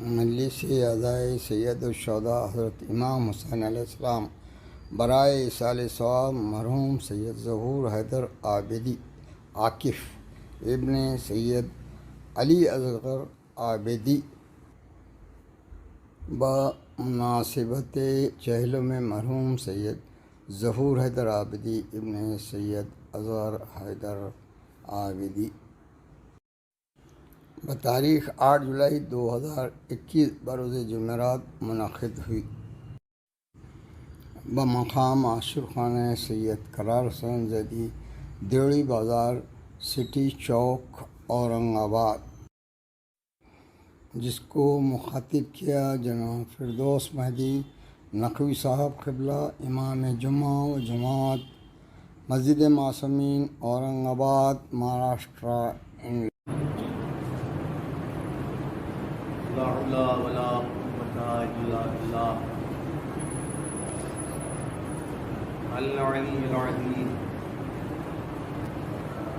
مجلس ادائے سید الشہداء حضرت امام حسین علیہ السلام برائے ایصال ثواب مرحوم سید ظہور حیدر عابدی عاکف ابن سید علی اصغر عابدی بمناسبت چہلم مرحوم سید ظہور حیدر عابدی ابن سید اصغر حیدر عابدی بتاریخ 8 جولائی 2021 بروز جمعرات منعقد ہوئی بمقام عاشور خانہ سید قرار حسین زیدی دیوڑی بازار سٹی چوک اورنگ آباد، جس کو مخاطب کیا جناب فردوس مہدی نقوی صاحب قبلہ، امام جمعہ و جماعت مسجد معصومین اورنگ آباد مہاراشٹرا، انڈیا۔ لا حول ولا قوة إلا بالله العلي العظيم.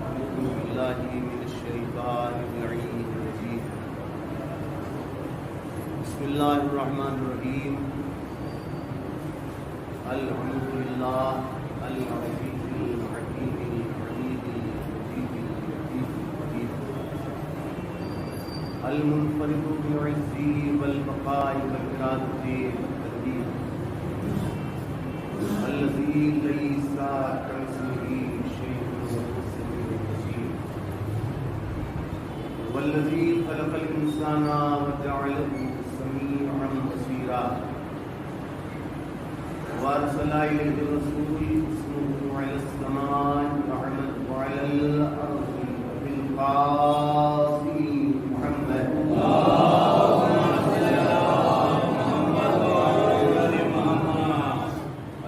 أعوذ بالله من الشيطان اللعين الرجيم. بسم الله الرحمن الرحيم. الحمد لله العزيز الحكيم العليم المجيد اللطيف الخبير المنفرد بالعز والبقاء والإرادة والتدبير الذي ليس كمثله شيء وهو السميع البصير والذي خلق الإنسان وجعله سميعا بصيرا وأرسل إليه الرسول اسمه على السماء وعلى الأرض وفي القاسم محمد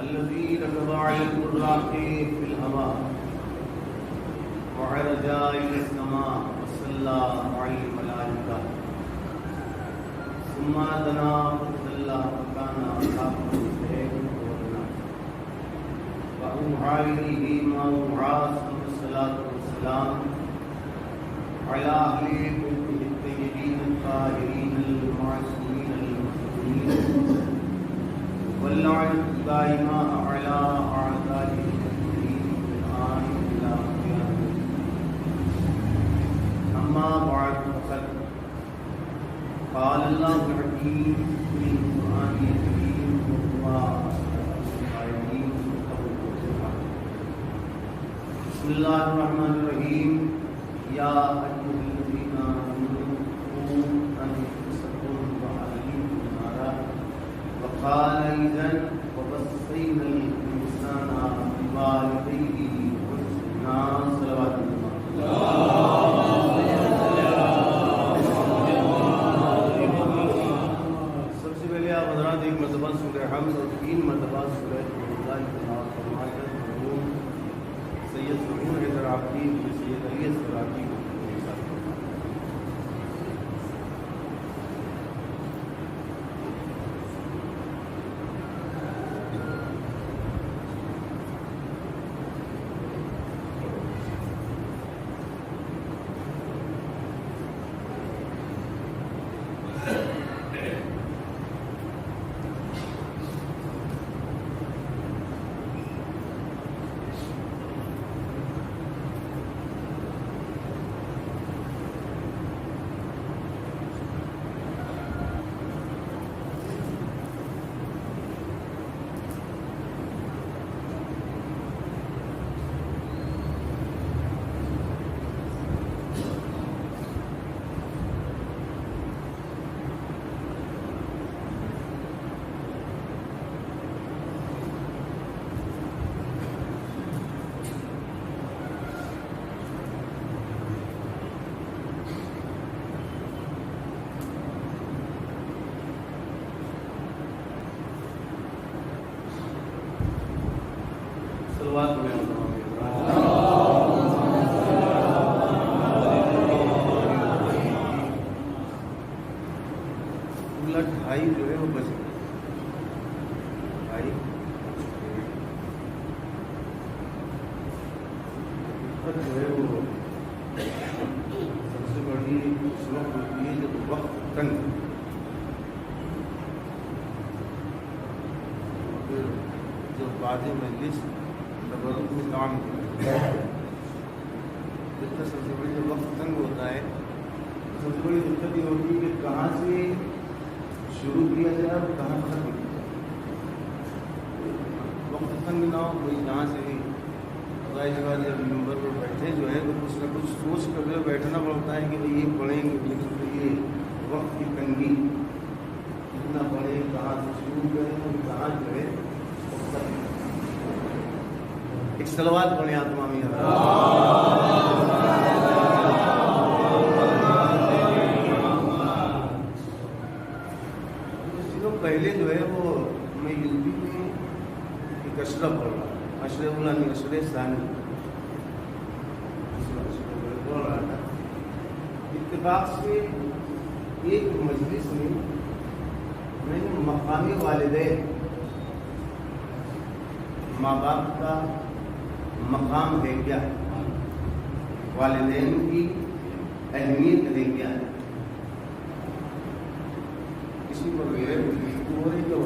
الذي ركب على البراق في الهواء وعرج إلى السماء وصلى على الملائكة ثم دنا فصلى وكان آخر الليل وظلام وأوحى إليه ما أوحى ثم الصلاة والسلام على أهل بيته الطيبين الطاهرين المعصومين المحسومين واللعنة الدائمة على أعدائه المسلمين من الآن إلى قيام الدين. أما بعد فقد قال الله الحكيم في القرآن الكريم وهو القائلين بسم الله الرحمن الرحيم. يا أيها الذين آمنوا قوا أنفسكم وأهليكم نارا وقال أيضا ووصينا الإنسان بوالديه حسنا صلوات الله. سب سے پہلے آپ حضرات ایک مرتبہ سورہ حمد اور 3 مرتبہ سورہ اللہ تلاوت فرما کر مرحوم سید ظہور حیدر عابدی سید علی اصغر عابدی کو صلوات میں بھائی جو ہے وہ بچ گئے، بھائی جو ہے وہ سب سے بڑی اس وقت ہوتی ہے جب وقت تنگ بعد مجلس تبرک میں کام کریں. جب تک سب سے بڑی جب وقت تنگ ہوتا ہے سب سے بڑی دقت یہ ہوتی ہے کہ کہاں سے شروع کیا جائے اور کہاں ختم کیا جائے. وقت تنگ نہ ہو کوئی جہاں سے بھی ظاہر سی بات جب نمبر پر بیٹھے جو ہے تو کچھ نہ کچھ سوچ کر جو بیٹھنا پڑتا ہے کہ بھائی یہ پڑھیں گے لیکن تو یہ وقت کی تنگی کتنا پڑھیں کہاں سے شروع کریں اور کہاں جو ہے ایک صلوات پڑھیں آپ تمام پہلے جو ہے وہ میں یوپی میں ایک اشرف پڑھ رہا تھا. اشرف اللہ اشرف ثانی پڑھ رہا تھا. اتفاق سے ایک مجلس میں میں نے مقامی والدین ماں باپ کا مقام ہے کیا, والدین کی اہمیت ہے کیا, کسی پر ہو رہی تو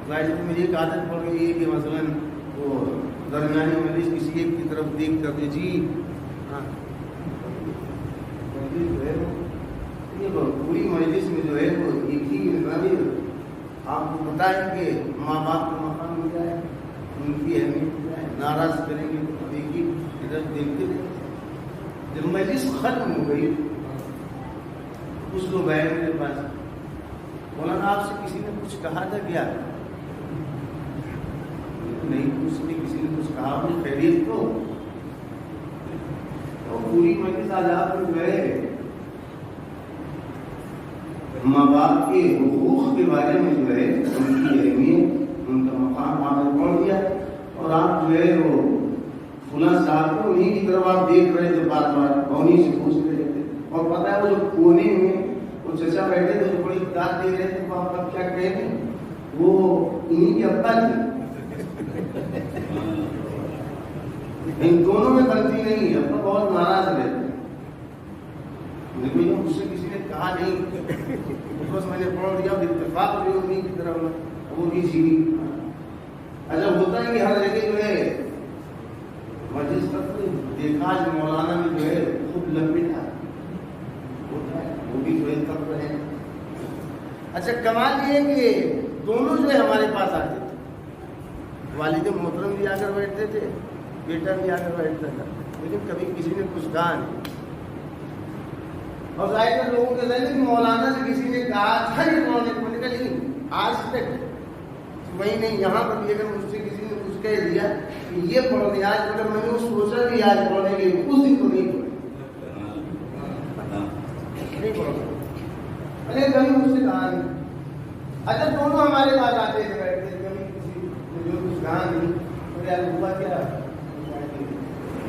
ظاہر میں ایک عادت پڑ گئی ہے کہ مثلاً وہ درمیانی مجلس کسی ایک کی طرف دیکھ کر جی ہاں جو ہے یہ پوری مجلس میں جو ہے وہ ایک ہی آپ کو بتائیں کہ ماں باپ کا مقام کیا ہے, ان کی اہمیت کیا ہے, ناراض کریں گے تو ایک ہی ادھر دیکھتے رہے. جب مجلس ختم ہو گئی کچھ لوگ آئے میرے پاس, مولانا آپ سے کسی نے کچھ کہا تھا کیا؟ نہیں کچھ نہیں, کسی نے کچھ کہا اپنی خیریت تو پوری مجلس آج آپ جو ہے ماں باپ کے حقوق کے بارے میں جو ہے ان کی اہمیت ان کا مقام آپ نے پڑھ دیا اور آپ جو ہے وہ فلاں صاحب کو انہیں کی طرف آپ دیکھ رہے تھے بار بار انہیں سے پوچھ رہے تھے اور پتہ ہے وہ جو کونے میں وہ چچا بیٹھے تھے جو بڑی کتاب دے رہے تھے وہ آپ کیا کہے تھے, وہ انہیں کے ابا تھے. ان دونوں میں غلطی نہیں ہے, ابا بہت ناراض رہتے لیکن مجھ سے کسی نے کہا نہیں بس میں نے پڑھ دیا اتفاق بھی انہیں کی طرف وہ بھی سیدھی. اچھا ہوتا ہے کہ ہر جگہ جو ہے مجلس تک دیکھا جو مولانا نے جو ہے خوب لپیٹا ہوتا ہے وہ بھی جو ہے تب رہے. اچھا کمال یہ ہے کہ دونوں جو ہے ہمارے پاس آتے تھے, والد محترم بھی آ کر بیٹھتے تھے, بیٹا بھی آ کر بیٹھتا تھا, لیکن کبھی کسی نے کچھ کہا نہیں. اور ظاہر لوگوں کے ذہن میں مولانا سے کسی نے کہا تھا کہ نہیں آج تک وہی نہیں یہاں پر بھی اگر مجھ سے کسی نے کچھ کہہ دیا کہ یہ پڑھ دیا آج اگر میں نے سوچا بھی آج پڑھنے کے لیے اس دن تو نہیں پڑھا ارے کبھی مجھ سے کہا نہیں. اچھا دونوں ہمارے پاس آتے تھے بیٹھتے تھے, کبھی کسی نے جو کچھ کہا نہیں تو یار ہوا کیا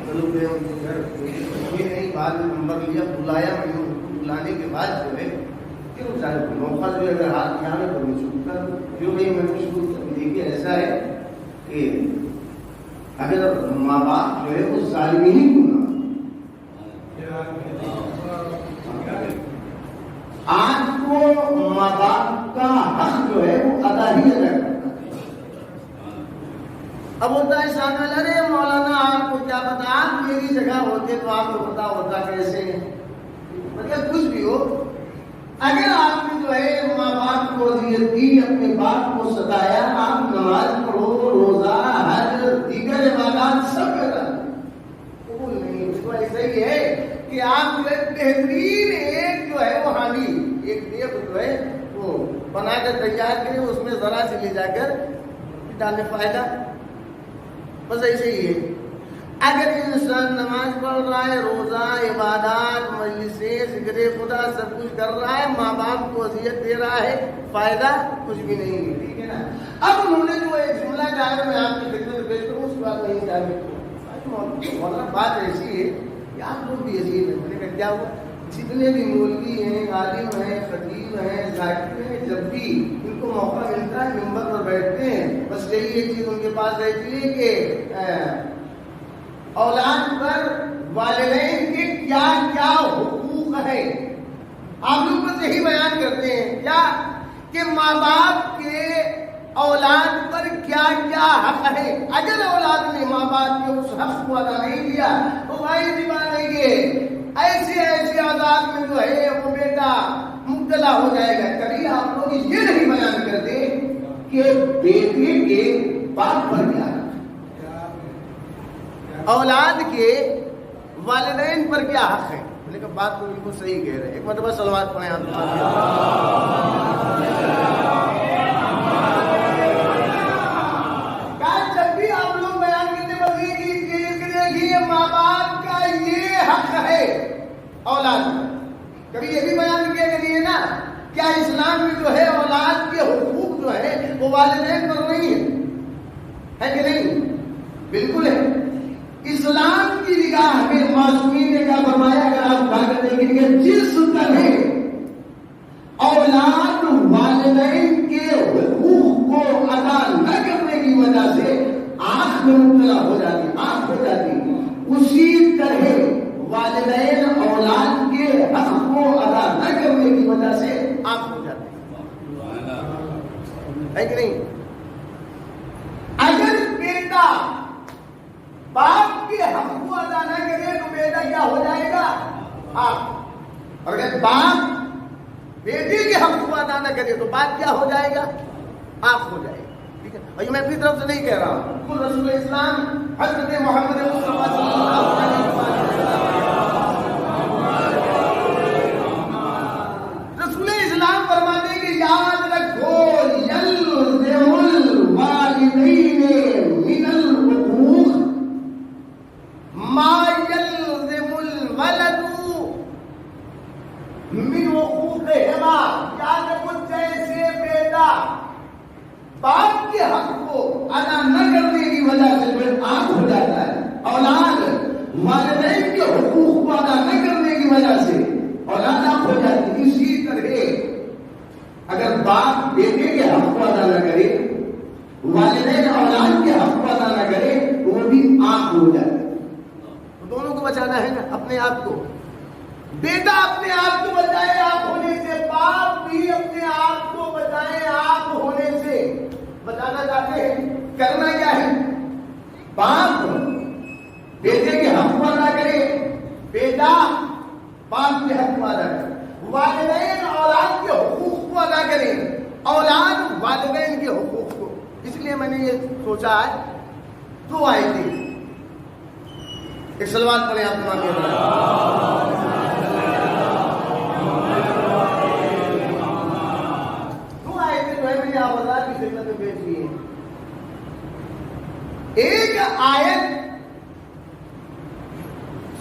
چلو گئے ان کے گھر کوئی نہیں, بعد میں نمبر لیا بلایا, میں نے بلانے کے بعد جو ہے کیوں چاہے موقع جو اگر ہاتھ میں آئے تو میں شروع کر جو نہیں میں نے شروع کر. دیکھیے ایسا ہے کہ اگر ماں باپ جو ہے وہ ظالمین کو آج کو ماں باپ کا حق جو ہے وہ ادا ہی ادا کرتا ہے. اب ہوتا ہے سامنے ارے مولانا آپ کو کیا پتا, آپ میری جگہ ہوتے تو آپ کو پتا ہوتا کیسے, مطلب کچھ بھی ہو اگر آپ نے جو ہے ماں باپ کو اذیت دی, اپنے باپ کو ستایا, آپ نماز پڑھو, روزہ, حج, دیگر عبادات سب کرا قبول نہیں. اس کو ایسا ہی ہے کہ آپ جو ہے بہترین ایک جو ہے وہ حامی ایک دیکھ جو ہے وہ بنا کر تیار کرے, اس میں ذرا سے لے جا کر ڈالنے فائدہ. بس ایسے ہی ہے. اگر انسان نماز پڑھ رہا ہے, روزہ, عبادات, مجلسیں, ذکر خدا سب کچھ کر رہا ہے, ماں باپ کو اذیت دے رہا ہے, فائدہ کچھ بھی نہیں ہے. ٹھیک ہے نا. اب انہوں نے جو ایک جملہ کہا ہے میں آپ کی خدمت میں پیش کروں, اس بات نہیں جانتے. مطلب بات ایسی ہے کہ آپ لوگ بھی عجیب ہیں. میں نے کہا کیا ہوا, جتنے بھی مولوی ہیں, عالم ہیں, خطیب ہیں, ذاکر ہیں, جب بھی ان کو موقع ملتا ہے ممبر پر بیٹھتے ہیں, بس یہی ایک چیز ان کے پاس رہتی ہے کہ اولاد پر والدین کے کیا کیا حقوق ہے. آپ لوگ بس یہی بیان کرتے ہیں کیا کہ ماں باپ کے اولاد پر کیا کیا حق ہے. اگر اولاد نے ماں باپ کے اس حق کو ادا نہیں کیا تو بھائی سی بات ہے کہ ایسے عذاب میں جو ہے وہ بیٹا مبتلا ہو جائے گا. کبھی آپ لوگ یہ نہیں بیان کرتے کہ بیٹے کے باپ پر کیا اولاد کے والدین پر کیا حق ہے. لیکن بات تو بالکل صحیح کہہ رہے ہیں. ایک مرتبہ صلوات پڑھیں آپ. جب بھی آپ لوگ بیان کرتے دیکھیے ماں باپ کا یہ حق ہے اولاد. کبھی یہ بھی بیان کیا کریے نا کیا اسلام میں جو ہے اولاد کے حقوق جو ہے وہ والدین پر نہیں ہے کہ نہیں؟ بالکل ہے. اسلام کی نگاہ میں معصومین نے کیا فرمایا؟ اگر آپ بات کریں گے جس طرح اولاد والدین کے حقوق کو ادا نہ کرنے کی وجہ سے آنکھ میں مبتلا ہو جاتی آنکھ ہو جاتی اسی طرح والدین اولاد کے حق کو ادا نہ کرنے کی وجہ سے آنکھ ہو جاتی ہے کہ نہیں؟ اگر بیٹا باپ کے حق کو ادا نہ کرے تو بیٹا کیا ہو جائے گا؟ آپ. اور اگر باپ بیٹے کے حق کو ادا نہ کرے تو باپ کیا ہو جائے گا؟ آپ ہو جائے گا. ٹھیک ہے. اور یہ میں اپنی طرف سے نہیں کہہ رہا ہوں. خود رسول اسلام حضرت محمد مصطفیٰ صلی اللہ علیہ وسلم رسول اسلام فرماتے کہ یاد رکھو یلزم الوالدین من الحقوق ما یلزم الولد من حقوقہما. یاد رکھو جیسے بیٹا باپ کے حق کو ادا نہ کرنے کی وجہ سے آنکھ ہو جاتا ہے اولاد والدین کے حقوق کو ادا نہ کرنے کی وجہ سے اولاد آنکھ ہو جاتی ہے. اسی طرح اگر باپ بیٹے کے حق کو ادا نہ کرے والدین اولاد کے حق کو ادا نہ کرے تو وہ بھی آنکھ ہو جاتی ہے. دونوں کو بچانا ہے نا اپنے آپ کو. بیٹا اپنے آپ کو بچائے آپ ہونے سے باپ بھی اپنے آپ کو بچائے آپ ہونے سے. بتانا چاہتے ہیں کرنا کیا ہے؟ باپ بیٹے کے حق کو ادا کرے بیٹا باپ کے حق کو ادا کرے. والدین اولاد کے حقوق کو ادا کرے اولاد والدین کے حقوق کو. اس لیے میں نے یہ سوچا ہے دو آیتیں ایک صلوات پڑھیں آپ تمام دو آیتیں جو ہے میں نے آپ بتا کی خدمت میں پیش کی ہیں. ایک آیت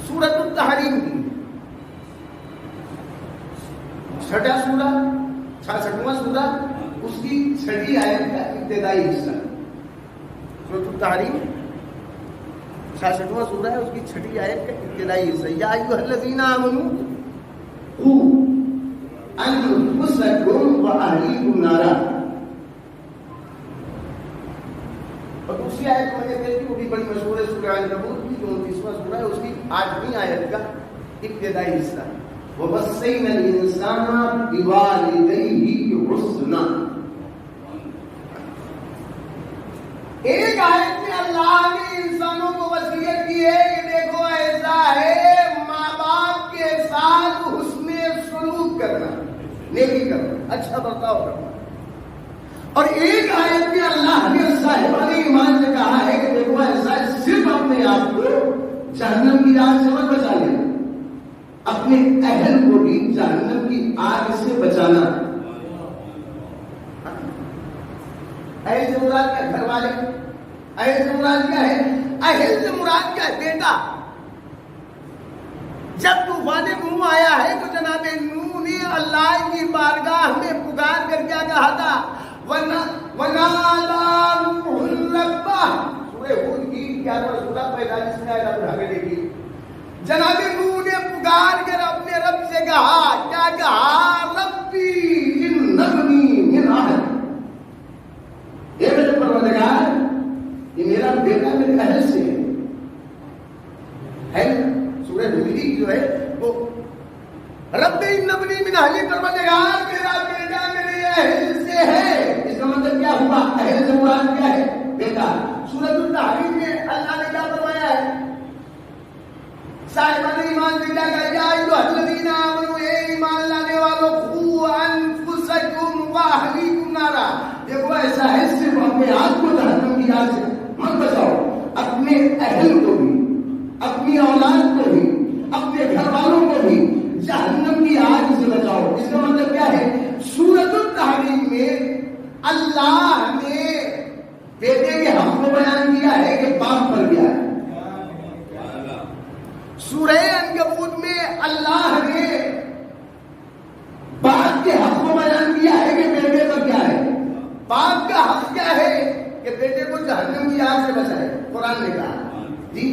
سورۃ التحریم کی 6واں سورہ 66واں سورہ اس کی 6 آیت کا ابتدائی حصہ. سورۃ التحریم 66واں سورہ ہے اس کی 6 آیت کا ابتدائی حصہ. یا ایھا الذین آمنوا قوا انفسکم واہلیکم نارا. اور دوسری آیت میں نے دیکھی وہ بھی بڑی مشہور ہے سورہ عنکبوت کی جو 29واں سورہ ہے اس کی 8ویں آیت کا ابتدائی حصہ. وَوَصَّيْنَا الْإِنسَانَ بِوَالِدَيْهِ حُسْنًا. ایک آیت میں اللہ نے انسانوں کو وصیت کی ہے کہ دیکھو ایسا ہے ماں باپ کے ساتھ حسن سلوک کرنا نیکی کرنا اچھا برتاؤ کرنا. اور ایک آیت میں اللہ نے صاحبان ایمان سے کہا ہے کہ دیکھو ایسا ہے صرف اپنے آپ کو جہنم کی آگ سے مت بچا لینا اپنے اہل کو بھی جہنم کی آگ سے بچانا. اہل سے مراد کیا؟ گھر والے. اہل سے مراد کیا ہے؟ اہل سے مراد کیا ہے؟ بیٹا. جب طوفان نوح آیا ہے تو جناب نوح نے اللہ کی بارگاہ میں پکار کر کیا کہا تھا؟ وَنَادَى نُوحٌ رَبَّهُ. سورہ ہود کی 11واں سورہ 45 میں آیت آپ آگے دیکھیے. جناب نوح نے پکار کر اپنے رب سے کہا کیا کہا؟ ربی ان ابنی من اہل. اے میرے پروردگار یہ میرا بیٹا میرے اہل سے ہے. سورہ ہود کی جو ہے وہ رب ان ابنی من اہل. پروردگار میرا بیٹا میرے اہل سے ہے. اس کا مطلب کیا ہوا؟ اہل کیا کہا یا ایھا الذین آمنوا اے ایمان لانے والوں قوا انفسکم واہلیکم نارا. دیکھو ایسا ہے صرف اپنے آپ کو جہنم کی آگ سے مت بچاؤ, اپنے اہل کو بھی, اپنی اولاد کو بھی, اپنے گھر والوں کو بھی جہنم کی آگ سے بچاؤ. اس کا مطلب کیا ہے؟ سورۃ التحریم میں اللہ نے بیٹے کے حق کو بیان کیا ہے کہ باپ پر کیا ہے. سورہ عنکبوت میں اللہ نے باپ کے حق کو بیان کیا ہے کہ بیٹے پر کیا ہے. باپ کا حق کیا ہے کہ بیٹے کو جہنم کی آگ سے بچائے. قرآن نے کہا جی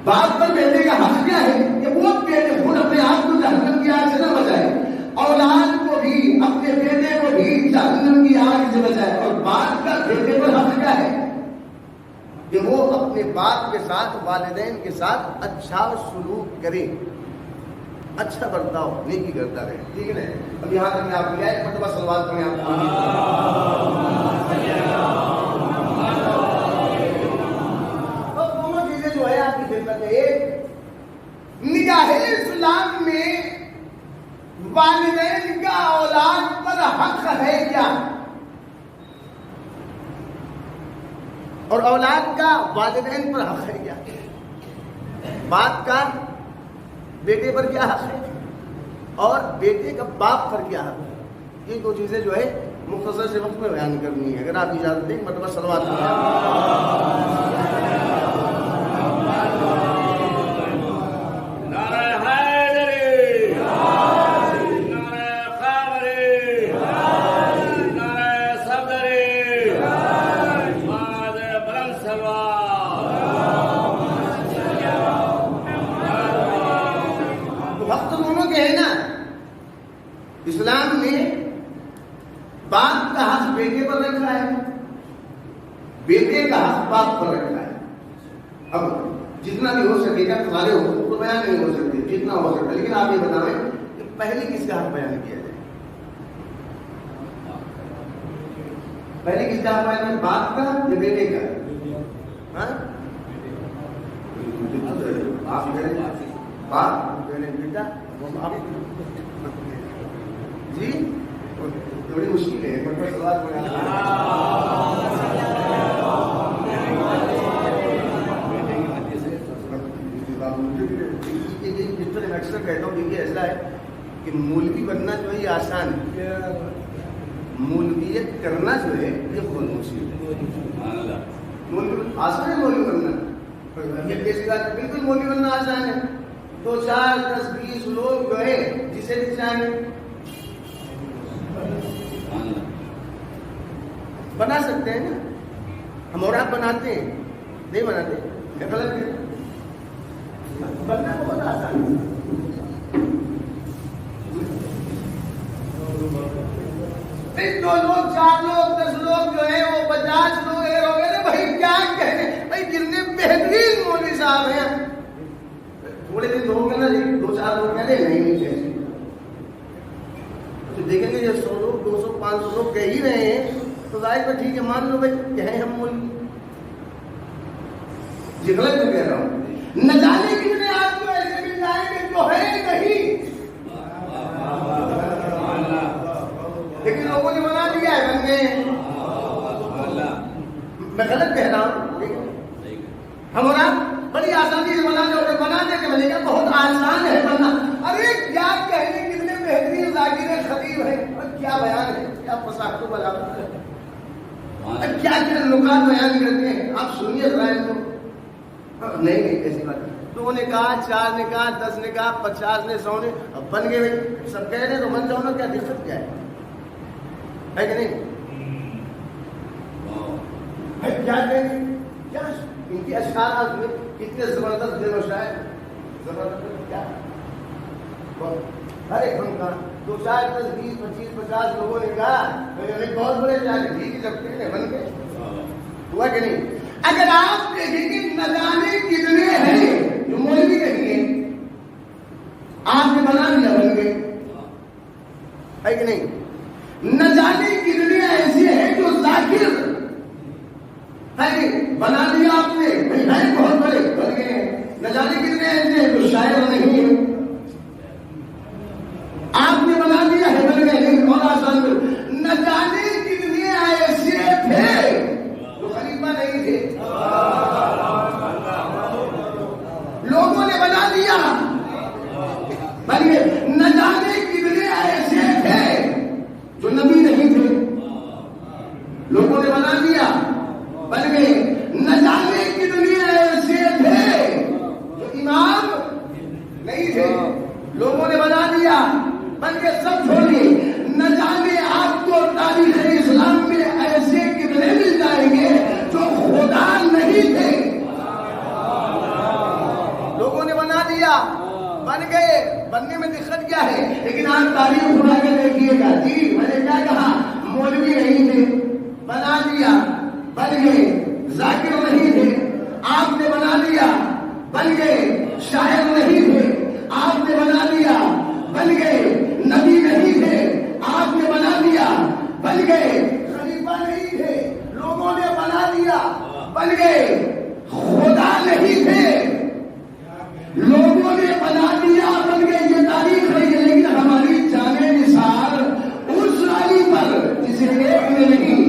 باپ پر بیٹے کا حق کیا ہے کہ وہ بیٹے خود اپنے آپ کو جہنم کی آگ سے نہ بچائے, اولاد کو بھی, اپنے بیٹے کو بھی جہنم کی آگ سے بچائے. اور باپ کا بیٹے پر حق کیا ہے کہ وہ اپنے باپ کے ساتھ, والدین کے ساتھ اچھا سلوک کرے, اچھا برتاؤ, نیکی کرتا رہے. ٹھیک ہے نا. اب یہاں تک میں آپ کو ایک مرتبہ صلوات پڑھیں. آپ دونوں چیزیں جو ہے آپ کی خدمت میں, ایک نگاہ اسلام میں والدین کا اولاد پر حق ہے کیا, اور اولاد کا والدین پر حق ہے کیا, باپ کا بیٹے پر کیا حق ہے, اور بیٹے کا باپ پر کیا حق ہے. یہ دو چیزیں جو ہے مختصر سے وقت میں بیان کرنی ہے. اگر آپ اجازت دیں مرتبہ صلوات اسلام نے باپ کا حق بیٹے پر رکھا ہے, بیٹے کا حق باپ پر رکھا ہے. اب جتنا بھی ہو سکے گا سارے حقوق تو بیان نہیں ہو سکتے, جتنا ہو سکتا ہے, لیکن آپ یہ بتائیں کہ پہلے کس کا حق بیان کیا جائے. پہلے کس کا حق بیان ہے, باپ کا یا بیٹے کا؟ باپ بیٹا جی بڑی مشکل ہے. اکثر کہتا ہوں کہ ایسا ہے کہ مولوی بننا جو ہے یہ آسان ہے, مولویت کرنا جو ہے یہ بہت مشکل ہے. آسان ہے مولوی بننا, بالکل مولوی بننا آسان ہے. 2 4 10 20 لوگ جو ہے جسے بھی چاہیں بنا سکتے ہیں نا. ہم اور آپ بناتے ہیں, نہیں بناتے, غلط ہے. بننا بہت آسان ہے. دو لوگ 4 لوگ 10 لوگ جو ہے وہ 50 لوگ ہو گئے. بھائی کیا کہنے, بھائی کتنے بہترین مولوی صاحب ہیں. تھوڑے دن ہو گئے نا, 2 4 لوگ کہہ رہے نہیں کیسے, تو دیکھیں گے جب 100 لوگ 200 500 لوگ کہہ ہی رہے ہیں تو ظاہر پر ٹھیک ہے مان لو بھائی کہ ہیں ہم مولوی. یہ غلط میں کہہ رہا ہوں. نہ جانے کتنے آپ کو ایسے مل جائیں گے جو ہے نہیں, لیکن لوگوں نے بنا دیا ہے, بن گئے. میں غلط کہہ رہا ہوں. ہم اور آپ بڑی آسانی سے بنا دے کے بنے گا, بہت آسان ہے بننا. ارے کیا کہنے کتنے بہترین ذاکر خطیب ہے, اور کیا بیان ہے, کیا فصاحت و بلاغت ہے, کیا کیا نکات بیان کرتے ہیں. آپ سنیے ذرا ان کو. نہیں ایسی بات. 2 نے کہا, 4 نے کہا, 10 نے کہا, 50 نے, 100 نے, اب بن گئے. بھائی سب کہہ رہے ہیں تو بن جاؤ نا, کیا دقت کیا ہے کہ نہیں. کیا کہیں گے, کیا ان کے اشعار میں کتنے زبردست دل و شاعر, زبردست کیا ہر ایک ہم کا 2 4 10 20 25 50 لوگوں نے کہا بہت بڑے شاعر. ٹھیک ہے, جب کہنے بن گئے, ہوا کہ نہیں. اگر آپ دیکھیں گے نہ جانے کتنے ہیں جو مولوی نہیں ہیں, آپ نے بنا دیا بن گئے, ہے کہ نہیں. نہ جانے کتنے ایسے ہیں جو ذاکر ہے, بنا دیا آپ نے, بہت بڑے بن گئے. نہ جانے کتنے ایسے ہیں جو شاعر نہیں ہے. آپ نے بنا دیا ہے بن گئے لیکن مولا آسان میں نہ جانے کتنے ایسے تھے جو خلیفہ نہیں تھے. لوگوں نے بنا دیا بن گئے. نہ جانے کتنے ایسے تھے جو نبی نہیں تھے. لوگوں نے بنا دیا بن گئے. نہ جانے کتنے ایسے تھے جو امام نہیں تھے. لوگوں نے بنا دیا بن کے سب چھوڑیے. نہ جانے آپ کو تاریخ اسلام میں ایسے کتنے مل جائیں گے جو خدا نہیں تھے. لوگوں نے بنا دیا بن گئے. بننے میں دقت کیا ہے؟ لیکن آپ تاریخ اٹھا کے دیکھیے گا. جی میں نے کیا کہا؟ مولوی نہیں تھے بنا دیا بن گئے. ذاکر نہیں تھے آپ نے بنا دیا بن گئے. شاعر نہیں تھے آپ نے بنا دیا بن گئے. نبی نہیں تھے آپ نے بنا دیا بن گئے. خلیفہ نہیں تھے لوگوں نے بنا دیا بن گئے. خدا نہیں تھے لوگوں نے بنا دیا بن گئے. یہ تاریخ ہے لیکن ہماری جانے نثار اس علی پر جسے ایک نے نہیں،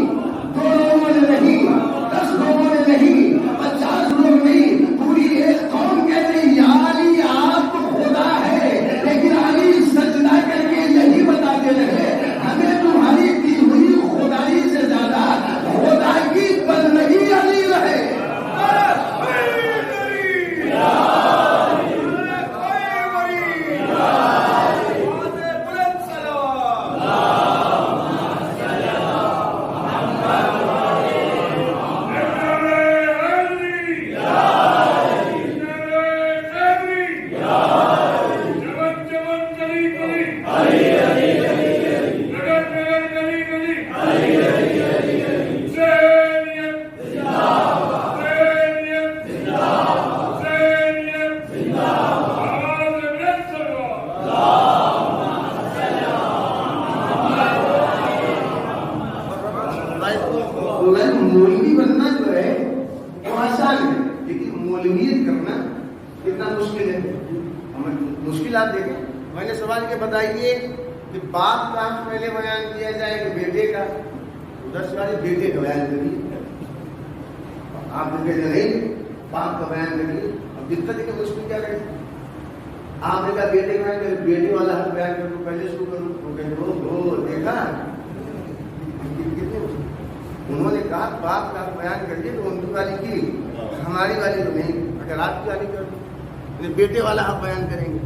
دو لوگوں نے نہیں، 10 لوگوں نے نہیں، 50 لوگ نہیں، پوری ایک قوم کہتے ہیں یا علی آپ خدا ہے. لیکن علی سجدہ کر کے یہی بتاتے رہے ہمیں تمہاری کی ہوئی خدائی سے زیادہ خدا کی بندگی علی رہے. مولوی بننا جو ہے وہ آسان ہے لیکن مولویت کرنا کتنا مشکل ہے. مشکل آپ دیکھیں. میں نے سوال کے بتائیے کہ باپ کا پہلے بیان کیا جائے کہ بیٹے کا. ادھر سوال بیٹے کا بیان کریے. آپ کہتے نہیں باپ کا بیان کریے. اب دقت ہے کہ مشکل کیا رہے. آپ نے کہا بیٹے کا بیان کرے بیٹے والا حق بیان کروں پہلے شروع کروں. دیکھا انہوں نے کہا باپ کا بیان کریے تو ان کی والی کی ہماری والی تو نہیں. اگر آپ کی والی کر بیٹے والا آپ بیان کریں گے.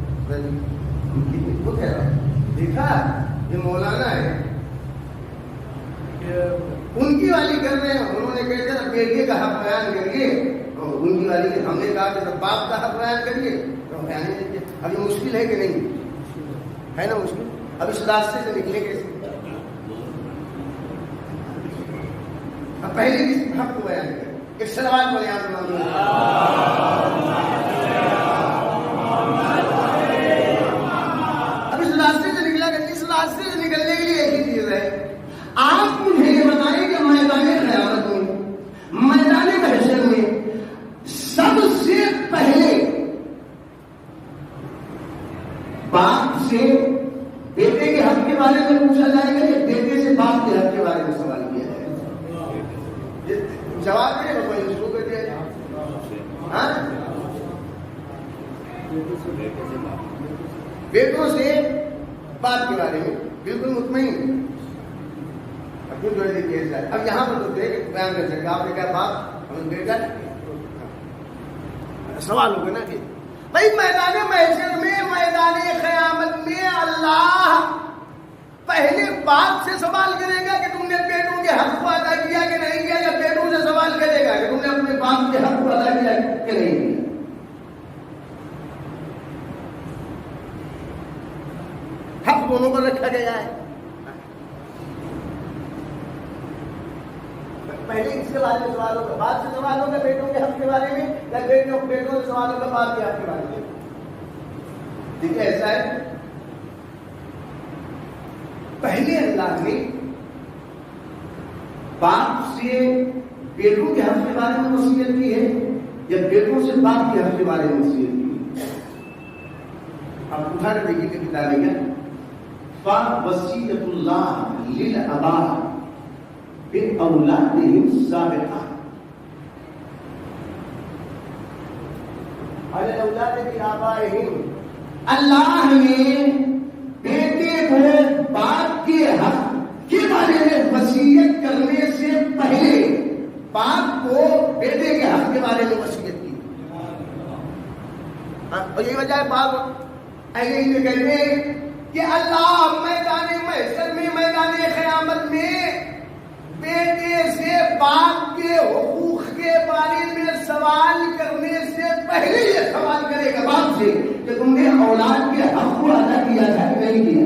وہ کہہ رہا دیکھا یہ مولانا ہے ان کی والی کر رہے ہیں. انہوں نے کہتے ہیں بیٹے کا حق بیان کریے اور ان کی والی ہم نے کہا کہ باپ کا حق بیان کریے تو بیان نہیں کیا. اب یہ مشکل ہے کہ نہیں ہے نا مشکل. اب اس راستے سے نکلے کیسے؟ اب پہلے کس حق کو بیان کریں. ایک سلوات کو بیان کریں. اب اس راستے سے نکلا کہ اس راستے سے نکلنے کے لیے ایک ہی چیز ہے. آپ مجھے یہ بتائیں کہ میدان قیامت میں میدان محشر میں سب سے پہلے باپ سے بیٹے کے حق کے بارے میں پوچھا جائے گا یا بیٹے سے باپ کے حق کے بارے میں سوال کیا جائے گا؟ جواب دے گا کوئی شروع کر دیا جائے. بیٹوں سے باپ کے بارے میں بالکل مطمئن. اب یہاں پر تو بیان کر سکتے آپ نے کہا باپ ہمیں بیٹا سوال ہوگا نا کہ بھائی میدان محشر میں میدان قیامت میں اللہ پہلے باپ سے سوال کرے گا کہ تم نے بیٹوں کے حق کو ادا کیا کہ نہیں کیا, یا بیٹوں سے سوال کرے گا کہ تم نے اپنے باپ کے حق کو ادا کیا کہ نہیں کیا. حق دونوں پر رکھا گیا ہے. پہلے اس کے بارے میں سوال ہوگا, باپ سے سوال ہوگا بیٹوں کے حق کے بارے میں, یا بیٹوں سے سوال ہوگا باپ کے حق کے بارے میں. ٹھیک ہے, ایسا ہے. پہلے اللہ نے باپ سے بیٹوں کے حق کے بارے میں وصیت کی ہے, جب بیٹوں سے باپ کے حق کے بارے میں وصیت کی. اب اٹھا کر دیکھیے کہ کتاب ہے کیا وصیت اللہ للآباء بأولادہم سابقہ علی الاولاد بآبائہم. اللہ نے بیٹے کو باپ کے حق کے بارے میں وصیت کرنے سے پہلے باپ کو بیٹے کے حق کے بارے میں وصیت کی. اور یہی وجہ ہے باپ ایسے ہی کہتے ہیں کہ اللہ میدان محشر میں میدان قیامت میں بیٹے سے باپ کے حقوق کے بارے میں سوال کرنے سے پہلے یہ سوال کرے گا باپ سے کہ تم نے اولاد کے حق کو ادا کیا تھا کہ نہیں کیا.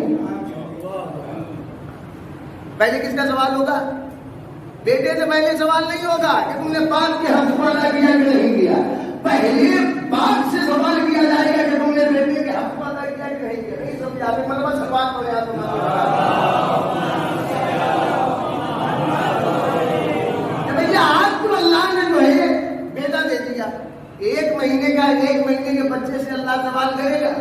پہلے کس کا سوال ہوگا؟ بیٹے سے پہلے سوال نہیں ہوگا کہ تم نے باپ کے حق کو ادا کیا کہ نہیں کیا. پہلے باپ سے سوال کیا جائے گا کہ تم نے بیٹے کے حق کو ادا کیا کہ نہیں کیا. نہیں سب یاد ہے مطلب سوال ہو یا آج تو اللہ نے جو ہے بیٹا دے دیا. 1 مہینے کا 1 مہینے کے بچے سے اللہ سوال کرے گا.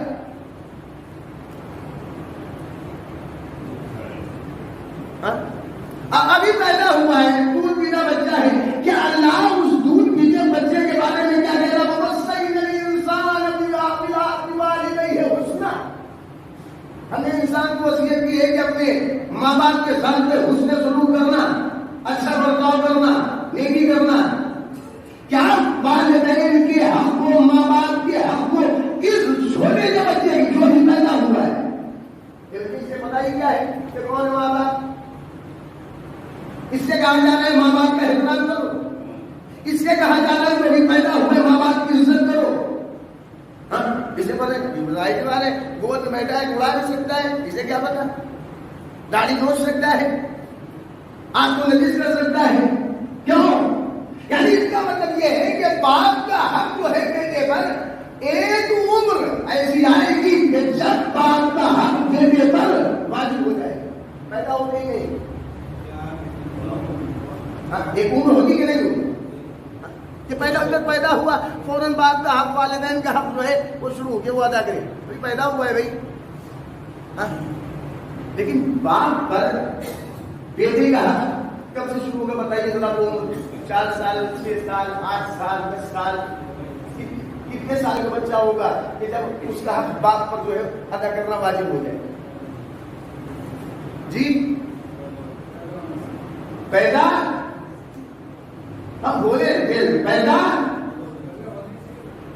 ابھی پیدا ہوا ہے دودھ پیتا بچہ ہے کیا اللہ اس دودھ پیتے بچے کے بارے میں کیا کہہ رہا ہے؟ ہم نے انسان کو وصیت کی ہے کہ اپنے ماں باپ کے ساتھ میں حسن سلوک کرنا، اچھا برتاؤ کرنا، نیکی کرنا. کیا والدین کے حق کو، ماں باپ کے حق کو اس چھوٹے سے بچے کی جو بھی پیدا ہوا ہے اس سے پتہ ہی کیا ہے کہ کون ماں باپ. اس سے کہا جا رہا ہے ماں باپ کا احترام کرو. اس سے کہا جا رہا ہے کہ بھی پیدا ہوئے ماں باپ کی عزت کرو. اسے پتہ ظاہر بات ہے گود میں بیٹھا ہے اڑا بھی سکتا ہے، اسے کیا پتا. داڑھی نوچ سکتا ہے، آنکھ کو نجس کر سکتا ہے. کیوں؟ یعنی اس کا مطلب یہ ہے کہ باپ کا حق جو ہے بیٹے پر ایک عمر ایسی آئے گی کہ جب باپ کا حق بیٹے پر واجب ہو جائے گا. پیدا ہو گئی نہیں ایک عمر ہوگی کہ نہیں ہوگی کہ پیدا ہوا فوراً باپ کا حق، والدین کا حق جو ہے وہ شروع ہو کے وہ ادا کرے. بھائی پیدا ہوا ہے بھائی، لیکن باپ پر بیٹے کا حق کب سے شروع ہوگا بتائیے ذرا. 4 سال، 6 سال، 8 سال، 10 سال، کتنے سال کا بچہ ہوگا کہ جب اس کا حق باپ پر جو ہے ادا کرنا واجب ہو جائے. جی پیدا اب بولے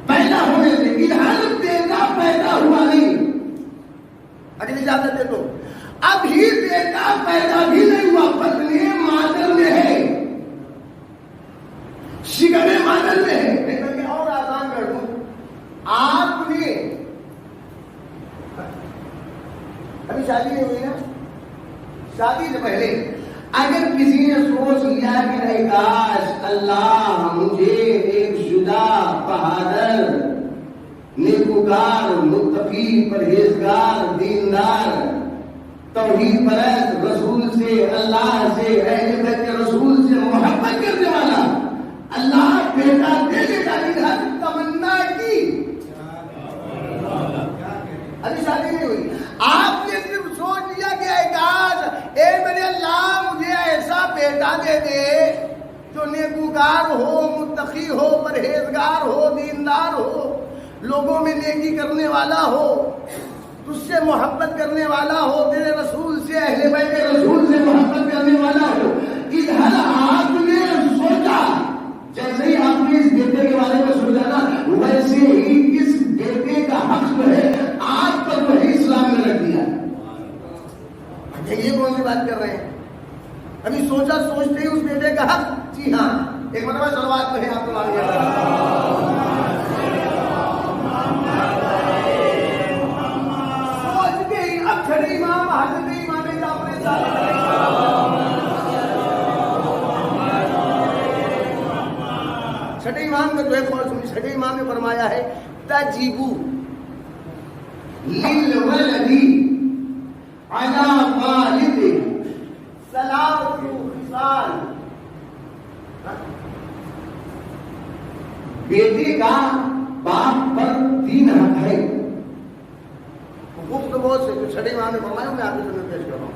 پیدا ہونے سے ادھر بیٹا پیدا ہوا نہیں. اگلی اجازت دے دو ابھی بیٹا پیدا بھی نہیں ہوا، پتنی مادر میں ہے، شکم مادر میں ہے. نہیں بلکہ اور آسان کر دوں، آپ نے ابھی شادی نہیں ہوئی نا، شادی سے پہلے اگر کسی نے سوچ لیا کہ نہیں کاش اللہ مجھے ایک شدہ بہادر نیکوکار متقی پرہیزگار دیندار توحید پرست رسول سے، اللہ سے، اہل بیت رسول سے محبت کرنے والا اللہ بیٹا دے دے گا، ادھر تمنا کی ابھی شادی نہیں ہوئی. آپ نے صرف سوچ لیا کہ اے کاش اے میرے اللہ مجھے ایسا بیٹا دے دے جو نیکوکار ہو، متقی ہو، پرہیزگار ہو، دیندار ہو، لوگوں میں نیکی کرنے والا ہو، تجھ سے محبت کرنے والا ہو، تیرے رسول سے، اہل بیت رسول سے محبت کرنے والا ہو. ادھر آپ نے سوچا، جیسے ہی آپ نے اس بیٹے کے بارے میں سوچا نا ویسے ہی اس بیٹے کا حق جو ہے آپ پر وہی اسلام نے رکھ دیا. یہ کون سی بات کر رہے ہیں؟ ابھی سوچا سوچتے ہی اس بیٹے کا حق. جی ہاں ایک مرتبہ سلوات پڑھیں آپ کو سوچتے ہی اب چھٹے امام حضرت امام جعفر صادق چھٹے امام کا جو ہے چھٹے امام نے فرمایا ہے تجیبو للولدی علی والد ثلاث خصال. بیٹے کا باپ پر 3 حق ہے. حقوق تو بہت سے کچھ چھٹے ماہ میں فرمایا میں آپ کے سامنے پیش کر رہا ہوں.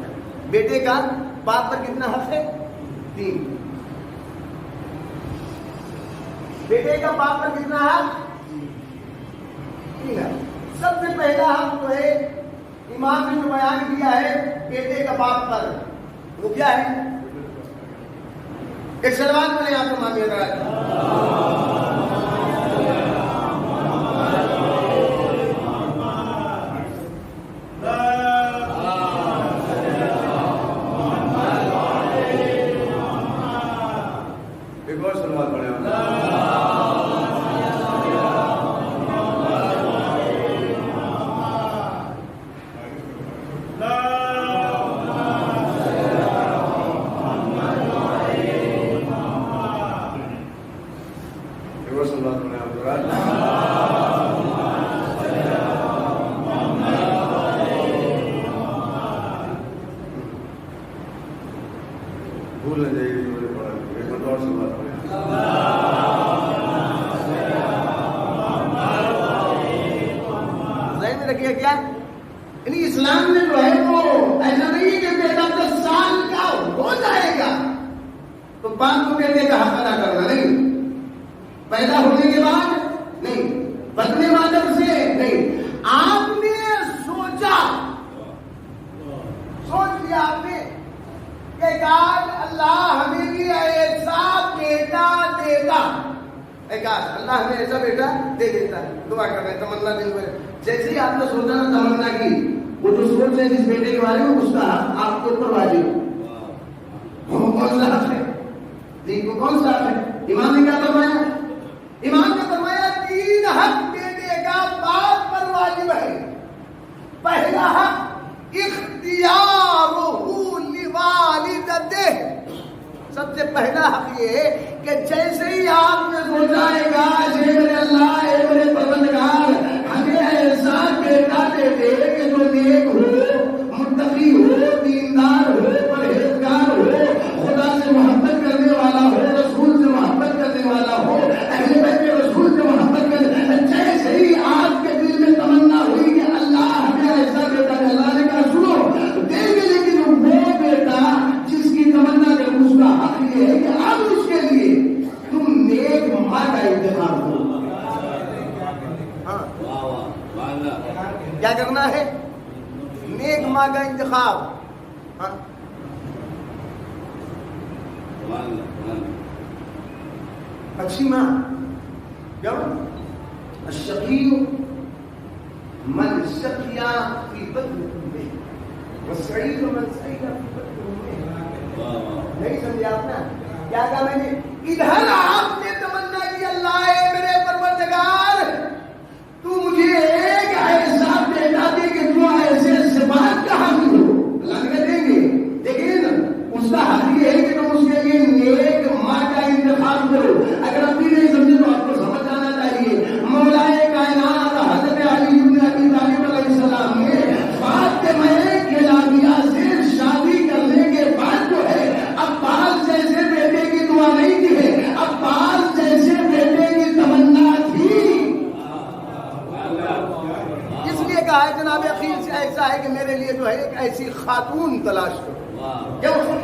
بیٹے کا باپ پر کتنا حق ہے؟ 3. بیٹے کا باپ پر کتنا حق؟ 3 ہے. سب سے پہلا حق تو ہے امام نے جو بیان کیا ہے بیٹے کا باپ پر، وہ کیا ہے؟ ایک سلوات میں نے آپ کو معاملہ کرا. کیا یعنی اسلام میں جو ہے وہ ایسا نہیں کہ بیٹا 10 سال کا ہو جائے گا تو باپ کو بیٹے کا حق ادا کرنا نہیں، پیدا ہونے کے بعد نہیں، بدنے مادر سے نہیں. آپ نے سوچ لیا آپ نے کہ کاش اللہ ہمیں بھی ایسا بیٹا دیتا، کاش اللہ ہمیں ایسا بیٹا دے دیتا. دعا کر رہے ہیں تمنا دل میں جیسے ہی آپ نے سوچا نا تمنا کی، وہ جو سوچ ہے جس بیٹے کے بارے میں اس کا حق آپ کے اوپر واجب. وہ کون سا حق ہے؟ وہ کون سا حق ہے؟ امام نے کیا فرمایا؟ امام نے فرمایا 3 حق بیٹے کا باپ پر واجب ہے. پہلا حق اختیارہ لوالدتہ. سب سے پہلا حق یہ ہے کہ جیسے ہی آپ نے سوچا ہے کاش اے میرے اللہ اے میرے پروردگار ہمیں ایسا بیٹا دے دے کہ جو نیک ہو، متقی ہو، دیندار ہو، پرہیزگار ہو، خدا سے محبت کرنے والا ہو، رسول سے محبت کرنے والا ہو، اہل بیت رسول سے محبت کرنے. جیسے ہی آپ کے دل میں تمنا ہوئی کہ اللہ ہمیں ایسا بیٹا دے، اللہ نے کہا سنو دیں گے، لیکن وہ بیٹا جس کی تمنا کرے اس کا حق یہ ہے کہ اب اس کے لیے تم نیک ماں کا انتخاب کرو. کیا کرنا ہے؟ نیک ماں کا انتخاب. اچھی ماں. کیوں؟ الشقی من شقیا فی بطن امہ والسعید من سعید فی بطن امہ. نہیں سمجھے آپ نا کیا کہا میں نے؟ ادھر آپ نے تمنا کی اللہ اے میرے پروردگار تو مجھے ایک ایسا بیٹا دے کہ جو ایسے صفات کا حامل ہو. اللہ نے دیں گے، لیکن اس کا حق یہ ہے کہ تم اس کے لیے نیک ماں کا انتخاب کرو. اگر اپنی نہیں سمجھے تو آپ کو سمجھ آنا چاہیے. مولا کائنات حضرت علی بن ابی طالب علیہ السلام نے فاطمہ کلابیہ سے شادی کرنے کے بعد جو ہے عباس جیسے بیٹے کی دعا نہیں کی ہے، عباس جیسے بیٹے کی تمنا تھی. اس لیے کہا ہے جناب عقیل سے ایسا ہے کہ میرے لیے جو ہے ایک ایسی خاتون تلاش کرو.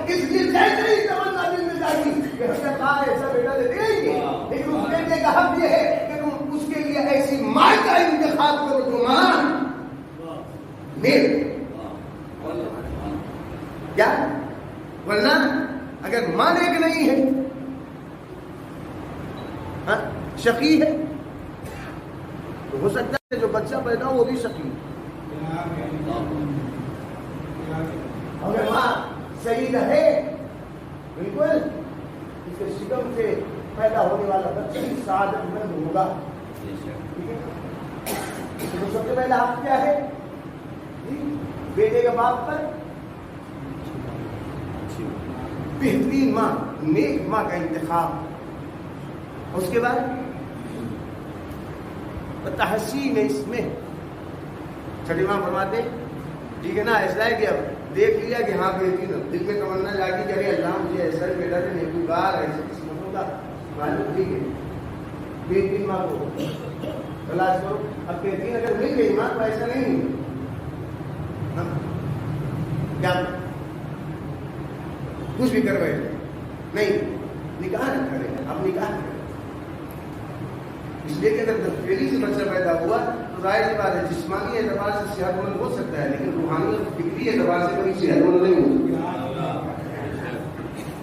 اس لیے جیسے ہی تمنا دل میں جاتی کہ ہمیں کہا ایسا بیٹا دے دیں گے، لیکن اس بیٹے کا حق یہ ہے کہ تم اس کے لیے ایسی ماں کا انتخاب کرو جو ماں نیک. کیا ورنہ اگر ماں نیک نہیں ہے، شقی ہے، تو ہو سکتا ہے جو بچہ پیدا ہو وہ بھی شقی ہے. اگر ماں صحیح رہے بالکل اس کے شکم سے پیدا ہونے والا بچہ ہی سعادت مند ہوگا. تو سب سے پہلا حق کیا ہے؟ بیٹے کا باپ پر بہترین ماں، نیک ماں کا انتخاب. اس کے بعد تحسین اس میں چھٹی ماں فرماتے ٹھیک ہے نا، ایسا ہے کہ اب دیکھ لیا کہ ہاں بیٹی نا دل میں تمنا جاگی کہ ارے اللہ مجھے ایسا بیٹا دے نیکوکار ایسے قسمتوں کا معلوم. ٹھیک ہے بیٹی ماں کو تلاش کرو. اب کہتی اگر مل گئی ماں تو ایسا نہیں کیا کچھ بھی کروائے نہیں, نکاح نہ کرے. اب نکاح کرے اس لیے کہ اگر پہلی سے بچہ پیدا ہوا تو ظاہر سی بات ہے جسمانی اعتبار سے صحت مند ہو سکتا ہے, لیکن روحانی اور فکری اعتبار سے کوئی صحت مند نہیں ہو سکتا.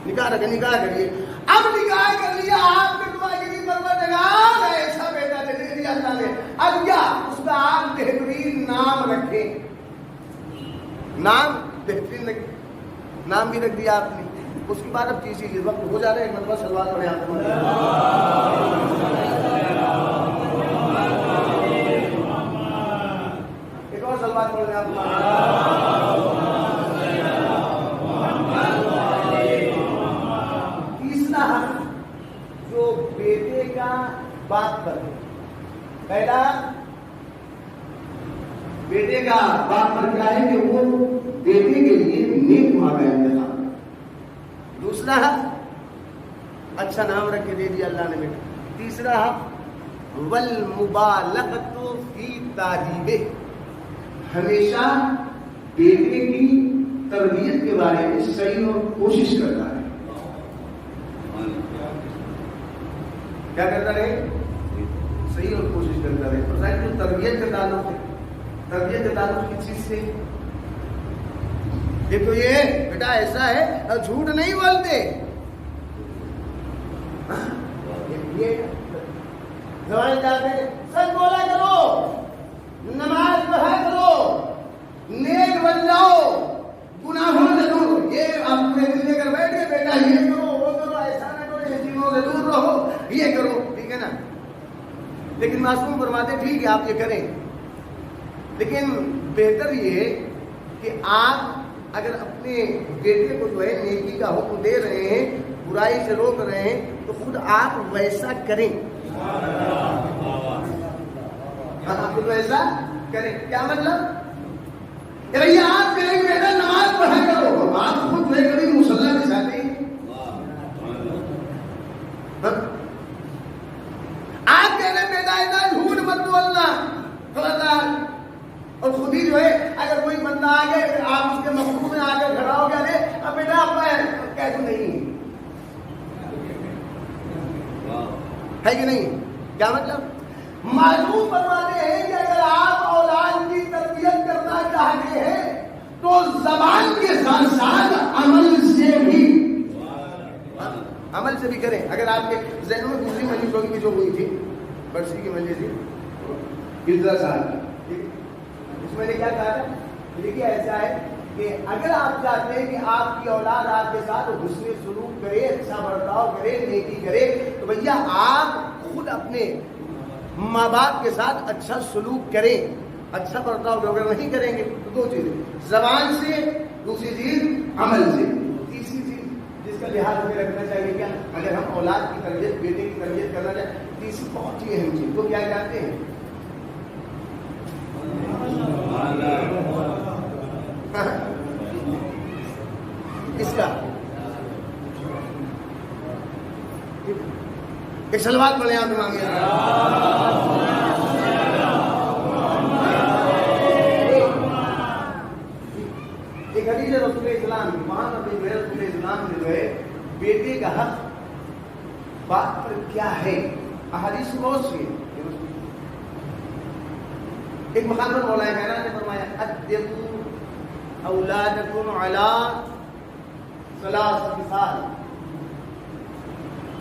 نکاح رکھے, نکاح کریے. اب نکاح کر لیا, آپ نے دعا کی پروردگار ایسا بیٹا دے دیا اللہ نے. اب کیا اس کا آپ بہترین نام رکھیں, نام بہترین رکھیں, نام بھی رکھ دیا آپ نے. اس کے بعد اب تیسری چیز وقت ہو جا رہا ہے, ایک مرتبہ سلوات پڑھیں آپ کو. ایک اور سلوات پڑھ رہے ہیں آپ. تیسرا حق جو بیٹے کا باپ پر ہے. پہلا بیٹے کا باپ پر کیا ہے کہ وہ بیٹے کے لیے نیک ماں کا انتخاب. دوسرا حق اچھا نام رکھ کے دے دیا اللہ نے بیٹا. تیسرا حق والمبالغۃ فی تعلیمہ, ہمیشہ بیٹے کی تربیت کے بارے میں صحیح اور کوشش کرتا ہے. کیا کرتا رہے؟ صحیح اور کوشش کرتا رہے. تو ظاہر جو تربیت کا تعلق ہے, تربیت کا تعلق کس چیز سے؟ دیکھو یہ بیٹا ایسا ہے, اور جھوٹ نہیں بولتے. سچ بولا کرو, نماز پڑھا کرو, نیک بن جاؤ, گناہوں سے دور. یہ آپ پورے دل لے کر بیٹھے بیٹا یہ کرو وہ کرو, ایسا نہ کرو, ان چیزوں سے دور رہو, یہ کرو, ٹھیک ہے نا. لیکن معصوم فرماتے ٹھیک ہے آپ یہ کریں, لیکن بہتر یہ کہ آپ اگر اپنے بیٹے کو جو ہے نیکی کا حکم دے رہے ہیں, برائی سے روک رہے ہیں, تو خود آپ ویسا کریں. آپ خود ویسا کریں. کیا مطلب کہ بھیا آپ کہیں گے بیٹا نماز پڑھا کرو, آپ خود نہیں کبھی مصلی میں جاتے ہیں. آپ کہہ رہے بیٹا ایسا جھوٹ مت بولنا, خبردار. اور خود ہی جو ہے اگر کوئی بندہ آ گئے آپ اس کے مقبول میں آ کر کھڑا ہو گیا, اب بیٹا آپ کیسے نہیں ہے کہ نہیں. کیا مطلب؟ معلوم فرماتے ہیں کہ اگر آپ اولاد کی تربیت کرنا چاہتے ہیں تو زبان کے ساتھ ساتھ عمل سے بھی کریں. اگر آپ کے ذہن میں دوسری مجلس ہوگی کہ جو ہوئی تھی برسی کی مجلس تھی 15 سال کی, اس میں نے کیا کہا تھا, دیکھیے ایسا ہے کہ اگر آپ چاہتے ہیں کہ آپ کی اولاد آپ کے ساتھ حسن سلوک کرے, اچھا برتاؤ کرے, نیکی کرے, تو بھیا آپ خود اپنے ماں باپ کے ساتھ اچھا سلوک کریں, اچھا برتاؤ کریں. اگر نہیں کریں گے تو دو چیزیں, زبان سے, دوسری چیز عمل سے. تیسری چیز جس کا لحاظ ہمیں رکھنا چاہیے کیا, اگر ہم اولاد کی تربیت, بیٹے کی تربیت کرنا چاہیں, تیسری بہت ہی اہم چیز, وہ کیا کہتے ہیں, اس کا ایک سلوات پڑھیں آپ مانگے. ایک حدیث رسول اسلام وہاں پر رسول اسلام نے جو ہے بیٹے کا حق باپ پر کیا ہے, احادیث بہت سی ہے. ایک مقام پر مولانا کہنا نے فرمایا ادبوا اولادکم علی ثلاث خصال,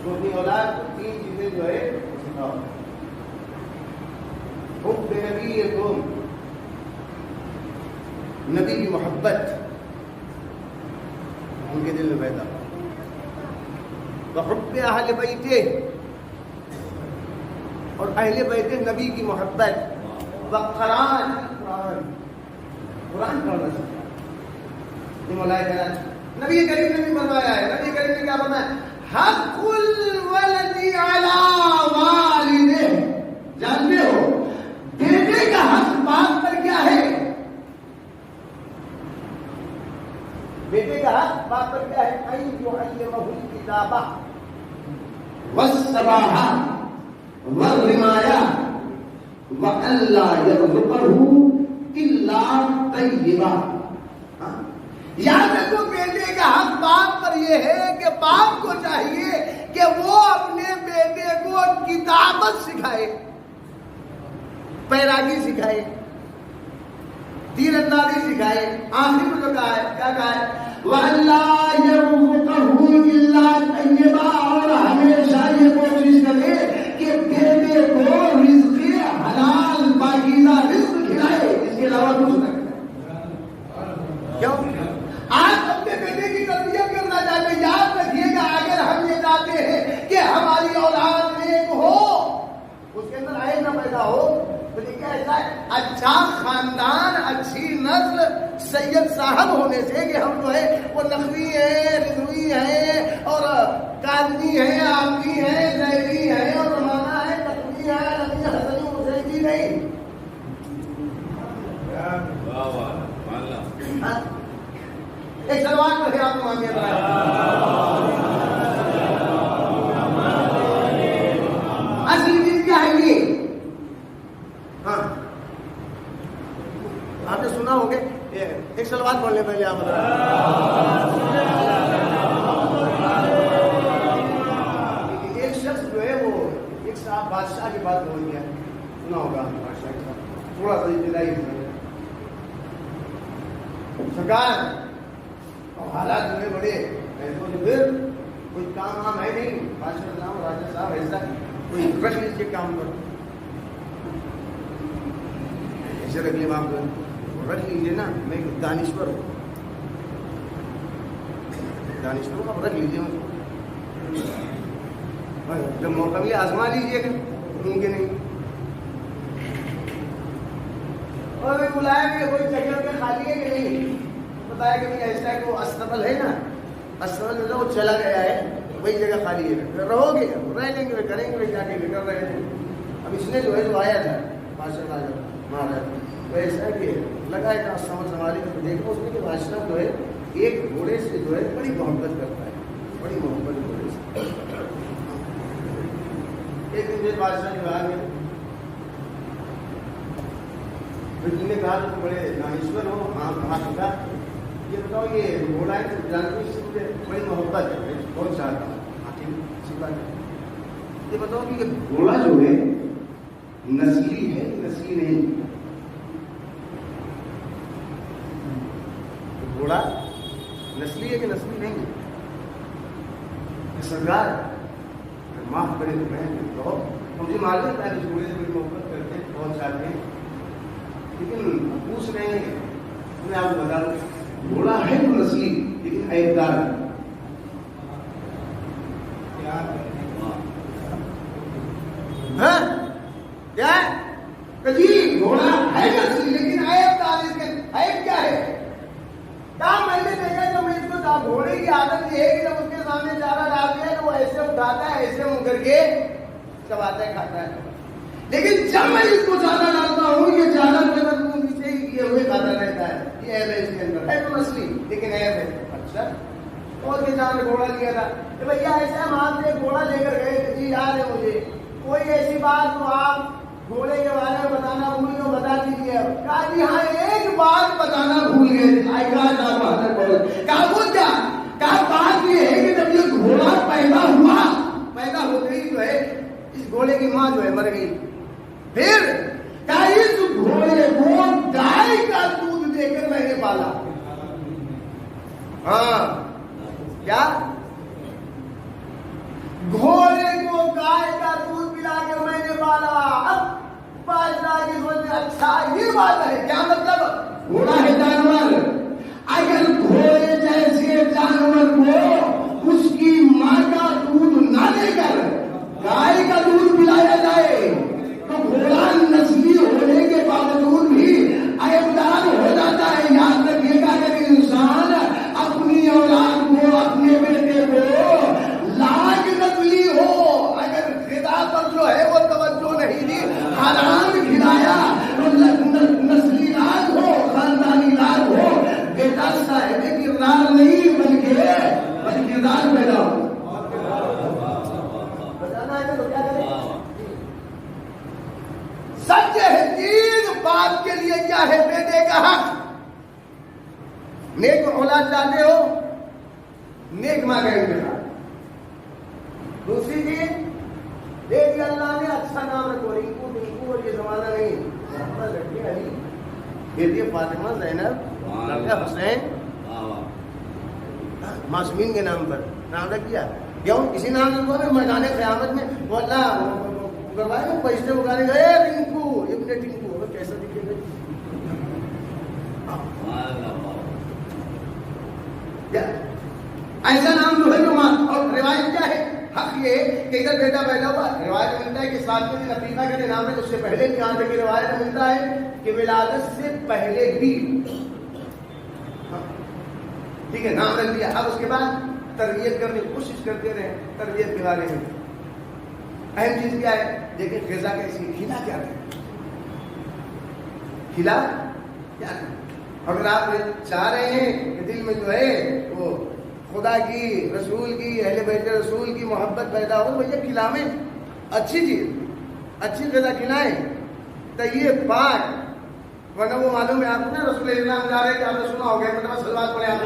تو اپنی اولاد کو 3 چیزیں جو ہے سکھاؤ. حب نبیکم, نبی کی محبت ان کے دل میں پیدا, وحب اہل بیتہ, اور اہل بیت نبی کی محبت, وقران قرآن پڑھنا چاہیے. یہ مولانا نبی کریم نے بھی فرمایا ہے, نبی کریم نے کیا فرمایا, حق الولد علی والدہ. جانتے ہو بیٹے کا حق باپ پر کیا ہے, بیٹے کا حق باپ پر کیا ہے, ان یعلمہ الکتابہ والسباحہ والرمایا وَأَلَّا يَرْزُقَهُ إِلَّا طَيِّبًا. یاد رکھو بیٹے کا حق باپ پر یہ ہے کہ باپ کو چاہیے کہ وہ اپنے بیٹے کو کتابت سکھائے، پیراگی سکھائے، تیر اندازی سکھائے. آخر میں تو کہا ہے، کیا کہا ہے؟ وَأَلَّا يَرْزُقَهُ إِلَّا طَيِّبًا. اور ہمیشہ یہ کوشش کرے کہ بیٹے کو رزق حلال پاکیزہ رزق کھلائے، اس کے علاوہ کچھ نہ کرے. کیوں؟ آج اپنے بیٹے کی تربیت کرنا چاہتے ہیں. یاد رکھیے گا اگر ہم یہ چاہتے ہیں کہ ہماری اولاد نیک ہو، اس کے اندر عیب نہ پیدا ہو، تو یہ کیا ایسا ہے؟ اچھا خاندان، اچھی نسل، سید صاحب ہونے سے کہ ہم جو ہے وہ نقوی ہیں، رضوی ہیں اور کاظمی ہیں، عاملی ہیں، زیدی ہیں اور رمانہ ہیں، تقوی ہیں، نبی حسنی حسینی نہیں. ایک سلوات پڑھے آپ کو مانگے اصلی چیز کیا ہے یہ؟ ہاں آپ نے سنا ہوگا. ایک سلوات پڑھ لیں پہلے آپ ایک شخص جو ہے وہ ایک صاحب بادشاہ کی بات بول گیا، سنا ہوگا بادشاہ کے ساتھ تھوڑا سا ابتدائی سرکار اور حالات جو ہے بڑے پھر کوئی کام وام ہے نہیں. بادشاہ صاحب راجا صاحب ایسا کوئی رکھ لیجیے کام پر، ایسے رکھ لیے آپ رکھ لیجیے نا، میں دانشور ہوں، دانشور ہوں، آپ رکھ لیجیے جب موقع بھی آزما لیجیے گا، ممکن نہیں. اور میں بلایا کہ کوئی جگہ پہ خالی ہے کہ نہیں، بتایا کہ ایسا ہے کہ وہ استبل ہے نا، استبل میں وہ چلا گیا ہے، وہی جگہ خالی ہے، رہو گے رہ لیں گے، کریں گے کیا کہ کر رہے ہیں. اب اس نے جو ہے جو آیا تھا بادشاہ راجا مہاراجا، تو ایسا ہے کہ لگا ہے کہ سنبھالی تو دیکھو اس میں کہ بادشاہ جو ہے ایک گھوڑے سے جو ہے بڑی محبت کرتا ہے، بڑی محبت گھوڑے سے. ایک دن جو بادشاہ نے کہا کہ تم نے کہا تو بڑے دانشور ہو، ہاں کہا چکا، یہ بتاؤ یہ گھوڑا ہے تو جانتے اس سے بڑی محبت ہے، بہت چاہتا ہوں. اچھی بات ہے. یہ بتاؤ کہ یہ گھوڑا جو ہے نسلی ہے نسلی نہیں؟ گھوڑا نسلی ہے کہ نسلی نہیں؟ سرکار معاف کرے تو میں مجھے معلوم ہے کہ گھوڑے سے بڑی محبت کرتے ہیں، بہت چاہتے ہیں، لیکن پوچھ رہے ہیں. میں آپ کو بتا دوں گھوڑا ہے تو نسلی لیکن عیبدار ہے. کیا ہے جی؟ گھوڑا ہے نسلی لیکن عیبدار. اس کے عیب کیا ہے؟ کہا میں نے دیکھا جو میں اس کو گھوڑے کی عادت یہ ہے کہ جب اس کے سامنے چارہ ڈالتے ہیں تو وہ ایسے اٹھاتا ہے، ایسے منہ کر کے چباتا ہے، کھاتا ہے. لیکن جب میں اس کو چارہ ڈالتا ہوں یہ چارہ پیچھے ہی کیے ہوئے کھاتا رہتا ہے. یہ عیب ہے اس کے اندر، ہے تو نسلی لیکن عیب ہے. اچھا اور کے سامنے گھوڑا لیا تھا کہ بھیا ایسا ہم آپ سے گھوڑا لے کر گئے جی، یاد ہے مجھے کوئی ایسی بات تو آپ گھوڑے کے بارے میں بتانا بھول تو بتا دیجیے. کہا جی ہاں ایک بات بتانا بھول گئے. کہا وہ کیا؟ کہا بات یہ ہے کہ جب یہ گھوڑا پیدا ہوا، پیدا ہوتے ہی جو ہے اس گھوڑے کی ماں جو ہے مر گئی. پھر کہا اس گھوڑے کو گائے کا دودھ دے کر میں نے پالا. ہاں کیا گھوڑے کو گائے کا دودھ پلا کے میں نے پالا. اب بادشاہ کی سوچ اچھا یہ بات ہے، کیا مطلب؟ گھوڑا ہے جانور، اگر گھوڑے جیسے جانور کو اس کی ماں کا دودھ نہ دے کر گائے کا دودھ پلایا جائے تو گھوڑا نسلی ہونے کے باوجود بھی عیبدار ہو جاتا ہے. یاد رکھیے گا اگر انسان اپنی اولاد کو، اپنے بیٹے کو لاج نسلی ہو، اگر خدا پر جو ہے وہ توجہ نہیں دی، حرام کھلایا، نسلی لاج ہو، خاندانی لاج ہو، بیٹا صاحب کردار نہیں بلکہ کردار پیدا ہو. بتانا ہے تو کیا کریں؟ نیک اولاد چاہتے ہو نیک ماں کا انتخاب. دوسری چیز دیکھیے اللہ نے اچھا نام رکھو, رنکو ٹنکو اور یہ زمانہ نہیں, محمد رکھے علی, بیٹی فاطمہ زینب لڑکا حسین, معصومین کے نام پر نام رکھ دیا. کیوں کسی نام سے کو میدان قیامت میں وہ اللہ کروائے گا پیسے اگانے گئے رنکو ابن ٹنکو, کیسا دکھے گا؟ ایسا نام جو ہے جو ماں. اور روایت کیا ہے؟ حق یہ ہے کہ ادھر بیٹا پیدا ہوا, روایت میں ملتا ہے کہ ساتویں دن عقیقہ کے نام ہے, اس سے پہلے بھی یہاں تک کی روایت میں ملتا ہے کہ ولادت سے پہلے بھی ٹھیک ہے نام رکھ دیا. اب اس کے بعد تربیت کرنے کی کوشش کرتے رہے. تربیت کے بارے میں اہم چیز کیا ہے؟ دیکھیں غذا کیسی, کھلا کیا ہے, کھلا کیا ہے. اگر آپ چاہ رہے ہیں کہ دل میں جو ہے وہ خدا کی, رسول کی, اہل بیت رسول کی محبت پیدا ہو, بھیا کھلاویں اچھی چیز, اچھی غذا کھلائیں, طیب پاک. ورنہ وہ معلوم ہے آپ کو نا رسول اللہ جا رہے ہیں کہ آپ نے سنا ہوگا مطلب صلوات پڑھے آپ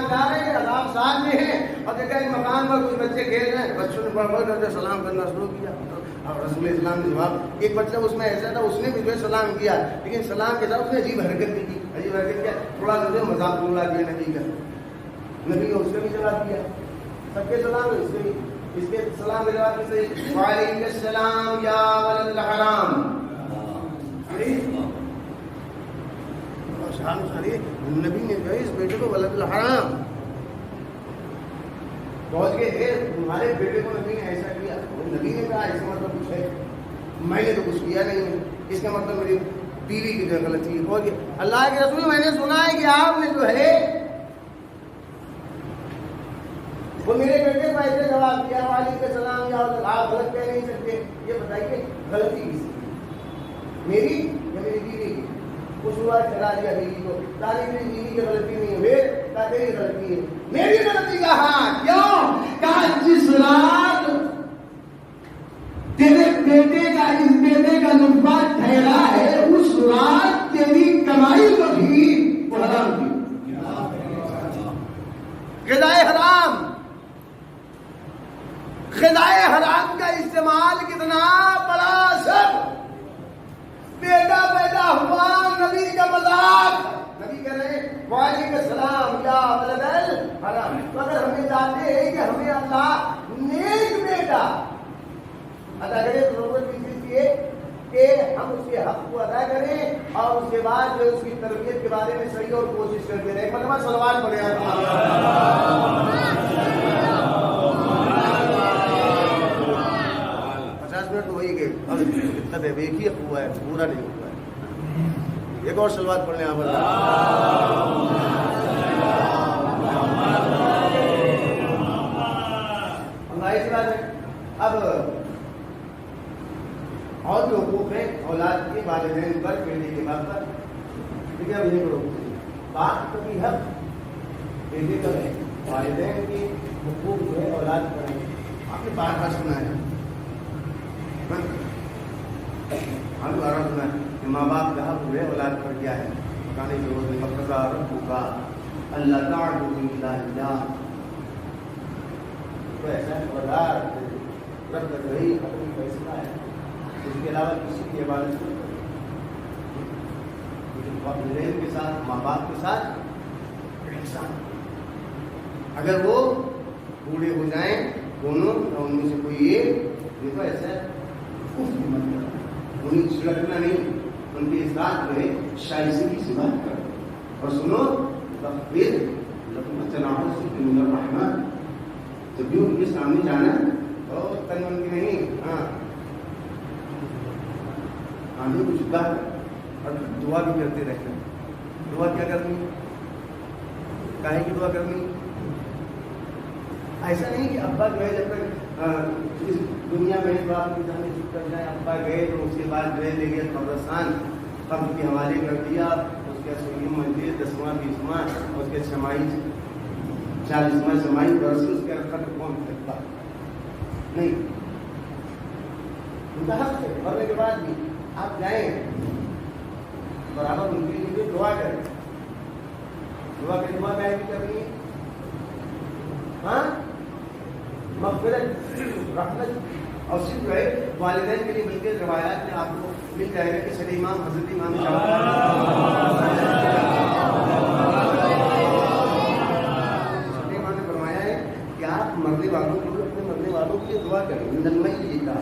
جا رہے ہیں عذاب ساتھ میں ہے, اور دیکھا ایک مکان پر کچھ بچے کھیل رہے ہیں, بچوں نے پڑھ پڑھ کر سلام کرنا شروع کیا, اور رسول اسلام نے جواب, ایک بچہ اس میں ایسا تھا اس نے بھی جو ہے سلام کیا, لیکن سلام کے ساتھ اس نے عجیب حرکت بھی کی. عجیب حرکت کیا, تھوڑا جو ہے مذاق بولا دیا نبی کا, نبی نے اس کا بھی جواب دیا. سب کے سلام ہے, اس کے سلام کے جواب سے وعلیکم السلام یا ولد الحرام. نبی نے کہا اس بیٹے کو ولد الحرام پہنچ گئے, تمہارے بیٹے کو نبی نے ایسا کیا. نبی نے کہا اس کا مطلب کچھ ہے, میں نے تو کچھ کیا نہیں ہے, اس کا مطلب میری بیوی کی جو غلطی ہے. اللہ کے رسول میں نے سنا ہے کہ آپ نے جو ہے وہ میرے بیٹے کو ایسے جواب دیا وعلیکم السلام یا آپ غلط کہہ نہیں سکتے. یہ بتائیے غلطی کس کی, میری یا میری بیوی کی؟ شروعات چلا دیا بیوی کو, تعلیم میری بیوی کی غلطی نہیں ہے, تیری غلطی ہے. میری غلطی کہا کیوں؟ کہا جس رات تیرے بیٹے کا اس بیٹے کا نطفہ ٹھہرا ہے اس رات تیری کمائی کو بھی حرام کی. غذائے حرام, غذائے حرام کا استعمال کتنا بڑا اثر. بیٹا پیدا ہوا, نبی کا مذاق, نبی کہہ رہے ہیں وعلیکم السلام یا ولد الحرام. اگر ہمیں چاہتے ہیں کہ ہمیں اللہ نیک بیٹا ادا کرے تو ضرورت کی چیز یہ کہ ہم اس کے حق کو ادا کریں اور اس کے بعد جو اس کی تربیت کے بارے میں صحیح اور کوشش کرتے رہے. مطلب صلوات پڑھے تو وہی گئے اب ایک ہی ہوا ہے, پورا نہیں ہوا ہے. ایک اور سلوات پڑھنے آپ ایسی بات ہے. اب اور جو حقوق ہے اولاد کے والدین پر, بیٹے کے باپ پر, ٹھیک ہے, یہ کرو بات کا بھی حق بیٹے کا ہے, والدین کے حقوق جو ہے اولاد پر ہے. آپ نے بار بار سنا ہے, ہم دوبارہ سنا ہے کہ ماں باپ کا حق ہے اولاد پر کیا ہے. کہانی جو ہے مقتضا ربک اللہ تعبدوا الا اياه, تو ایسا وردار رب کا وہی اپنی فیصلہ ہے, اس کے علاوہ کسی کی عبادت نہیں کرو. والدین کے ساتھ, ماں باپ کے ساتھ احسان, اگر وہ بوڑھے ہو جائیں دونوں اور ان میں سے کوئی یہ تو ایسا انہیں چھڑکنا نہیں, ان کے ساتھ جو ہے شائستگی سے بات کرو. اور سنو تخفیض لکم تناؤ سے من الرحمن, جب بھی ان کے سامنے جانا اور تن من کی نہیں, ہاں آنکھوں کو جھکا اور دعا بھی کرتے رہتے. دعا کیا کرنی, کاہے کی دعا کرنی؟ ایسا نہیں کہ ابا جو ہے جب تک اس دنیا میں بات کی جانے چپ کر جائے, ابا گئے تو اس کے بعد جو ہے لے گئے قبرستان, قبر کے حوالے کر دیا, اس کے 16 منزل 10واں 20واں, اس کے چھمائی 40واں چھمائی برس اس کے رکھا تو کون سکتا نہیں. ان کا حق ہے مرنے کے بعد بھی آپ جائیں برابر ان کے لیے دعا کریں. دعا کریں. دعا کیا کرنی ہے؟ ہاں مغفرت رحمت اور صرف جو ہے والدین کے لیے بلکہ روایات میں آپ کو مل جائے گا کہ سر امام حضرت امام نے فرمایا ہے کہ آپ مرنے والوں کو اپنے مرنے والوں کے لیے دعا کریں. نلمئی کا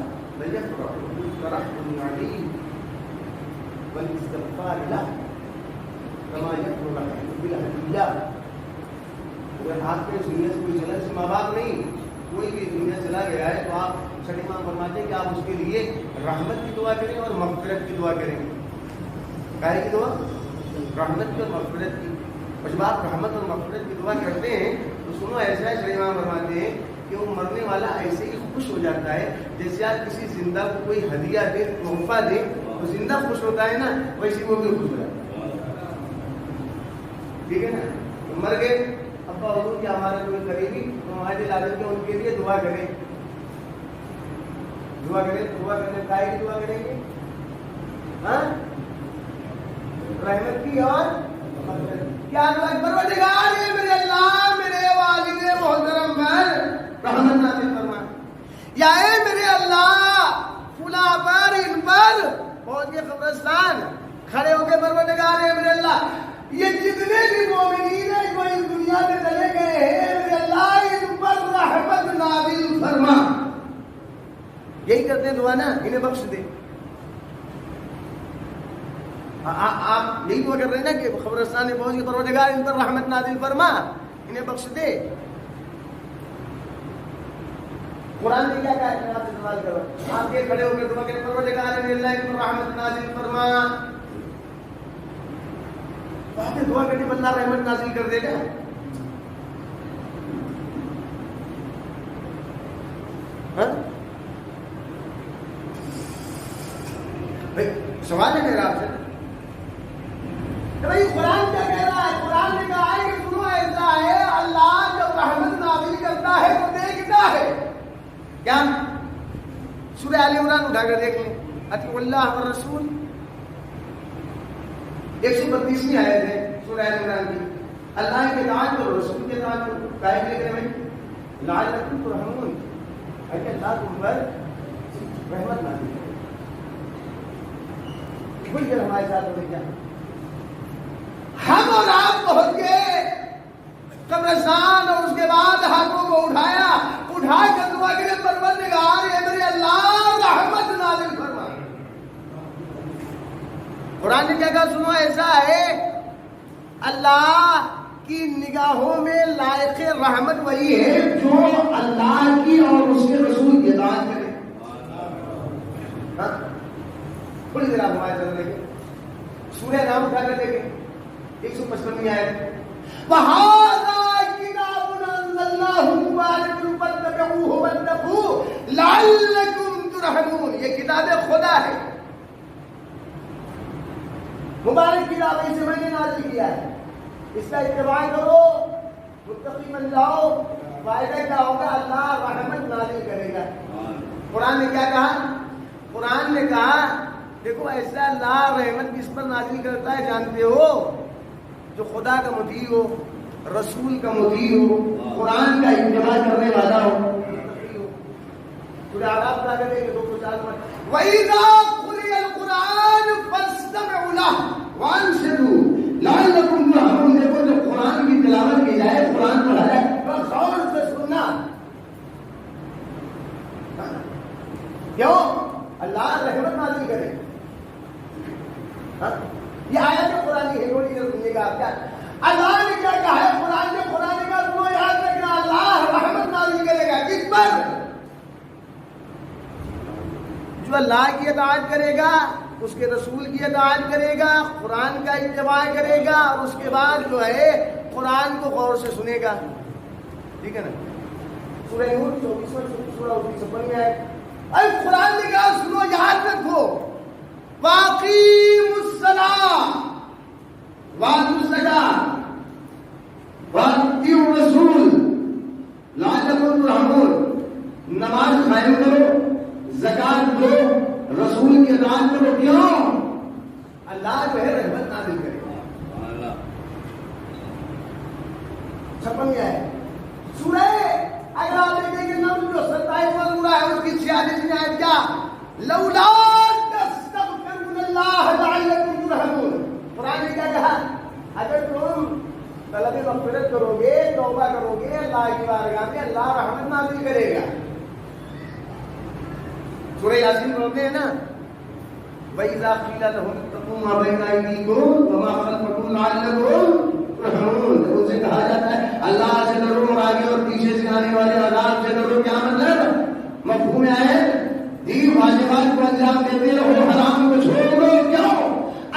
آپ کے دنیا سے کوئی چلا, ماں باپ نہیں, کوئی بھی دنیا چلا گیا ہے تو آپ چھٹے امام فرماتے ہیں کہ آپ اس کے لیے رحمت کی دعا کریں اور مغفرت کی دعا کریں. کائے کی دعا؟ رحمت کی اور مغفرت کی. اور جب آپ رحمت اور مغفرت کی دعا کرتے ہیں تو سنو ایسا ہے, چھٹے امام فرماتے ہیں کہ وہ مرنے والا ایسے ہی خوش ہو جاتا ہے جیسے آپ کسی زندہ کو کوئی ہدیہ دے, تحفہ دے, تو زندہ خوش ہوتا ہے نا, ویسے وہ بھی خوش ہو جاتا ہے. ٹھیک ہے نا. مر گئے ابا حضور کیا ہمارے کوئی قریبی تو ہمارے لازم کے ان کے لیے دعا کریں. دعا کریں. دعا کرنے کائے کی دعا کریں گے؟ ہاں رحمت کی اور کیا دعا؟ پروردگار ہے میرے اللہ میرے والد محترم پر رحمت نازل فرما, یا اے میرے اللہ فلاں پر ان پر پہنچ کے قبرستان کھڑے ہو کے پروردگار ہے میرے اللہ یہ جتنے بھی مومنین ہیں جو اس دنیا میں چلے گئے ہیں میرے اللہ ان پر رحمت نازل فرما. یہی کرتے ہیں دعا نا, انہیں بخش دے. آپ یہی دعا کر رہے ہیں نا کہ قبرستان میں پہنچ کے پروردگار ان پر رحمت نازل فرما, انہیں بخش دے. قرآن نے کیا کہا ہے؟ آپ سے سوال کرو, آپ کے کھڑے ہو کے دعا کریں پروردگار میرے اللہ ان پر رحمت نازل فرما. آپ نے دعا کرنی اللہ رحمت نازل کر دے گا. سوال ہے میرا آپ سے کہ بھائی قرآن کیا کہہ رہا ہے؟ قرآن نے کہا ہے کہ سنو ایسا ہے اللہ جب رحمت نازل کرتا ہے تو دیکھتا ہے کیا؟ سورہ آل عمران اٹھا کر دیکھ لیں, اطیعوا اللہ والرسول 132ویں آیت ہے سورہ آل عمران کی. اللہ کی اطاعت کرو, رسول کی اطاعت کرو. قائم لے کر لعلکم ترحمون, اگر اللہ تم پر رحمت نازل کرے. کوئی کہ ہمارے ساتھ ہو کیا ہم اور آپ پہنچ گئے قبرستان اور اس کے بعد ہاتھوں کو اٹھایا, اٹھا کر دعا کرے پروردگار اے میرے اللہ رحمت نازل فرما. قرآن نے کیا کہا؟ سنو ایسا ہے اللہ کی نگاہوں میں لائق رحمت وہی ہے جو اللہ کی اور اس کے رسول کی اطاعت کرے. تھوڑی دیر آپ ہمارے ساتھ دیکھیں, سورہ نام اٹھا کر دیکھیں 155 آیت. وَهَذَا كِتَابٌ أَنزَلْنَاهُ مُبَارَكٌ فَاتَّبِعُوهُ وَاتَّقُوا لَعَلَّكُمْ تُرْحَمُونَ. یہ کتاب خدا ہے, مبارک کتاب ہے, اسے میں نے نازل کیا ہے, اس کا اتباع کرو, متقی بن جاؤ. فائدہ کیا ہوگا؟ اللہ رحمت نازل کرے گا. قرآن نے کیا کہا؟ قرآن نے کہا دیکھو ایسا اللہ رحمت کس پر نازل کرتا ہے جانتے ہو؟ جو خدا کا مطیع ہو, رسول کا مطیع ہو, قرآن کا اتباع کرنے والا ہو. سورہ اعراف کا کہتے ہیں 204 میں وَإِذَا قُرِئَ الْقُرْآنُ فَاسْتَمِعُوا لَهُ وَأَنصِتُوا لَعَلَّكُمْ تُرْحَمُونَ. دیکھو جب قرآن کی تلاوت کی جائے, قرآن پڑھا جائے تو غور سے سننا. کیوں؟ اللہ رحمت نازل کرے. یہ آیت قرآن کی ہے, سننے کا آپ کیا اللہ نے کیا کہا ہے؟ قرآن نے کہا تمہیں یاد رکھنا اللہ رحمت نازل کرے گا. کس پر؟ جو اللہ کی اطاعت کرے گا, اس کے رسول کی اطاعت کرے گا, قرآن کا اتباع کرے گا, اور اس کے بعد جو ہے قرآن کو غور سے سنے گا. ٹھیک ہے نا. سورہ نور 24 سورہ 56 میں ہے. اے قرآن نے کہا سنو یاد رکھو وَأَقِیمُوا الصَّلَاةَ وَآتُوا الزَّکَاةَ وَأَطِیعُوا الرَّسُولَ لَعَلَّکُمْ تُرْحَمُونَ. نماز قائم کرو, زکات دو, رسول کی اطاعت کرو. کیوں؟ اللہ جو ہے رحمت نازل کرے گا. چھپن گیا ہے سورہ اگر آپ دیکھیں کہ نمل جو 27واں سورہ ہے اس کی 46ویں آیت کیا لولا تستغفرون اللہ لعلکم ترحمون. قرآن نے کیا کہا اگر تم طلب مغفرت کرو گے توبہ کرو گے اللہ کی بارگاہ میں اللہ رحمت نازل کرے گا. سورہ یاسین پڑھتے ہیں نا وَإِذَا قِيلَ لَهُمُ اتَّقُوا مَا بَيْنَ أَيْدِيكُمْ وَمَا خَلْفَكُمْ لَعَلَّكُمْ تُرْحَمُونَ. ان سے کہا جاتا ہے اللہ سے ڈرو اور آگے اور پیچھے سے آنے والے عذاب سے ڈرو. کیا مطلب مفہوم ہے جی واجبات کو انجام دیتے رہو حرام کو چھوڑ دو. کیوں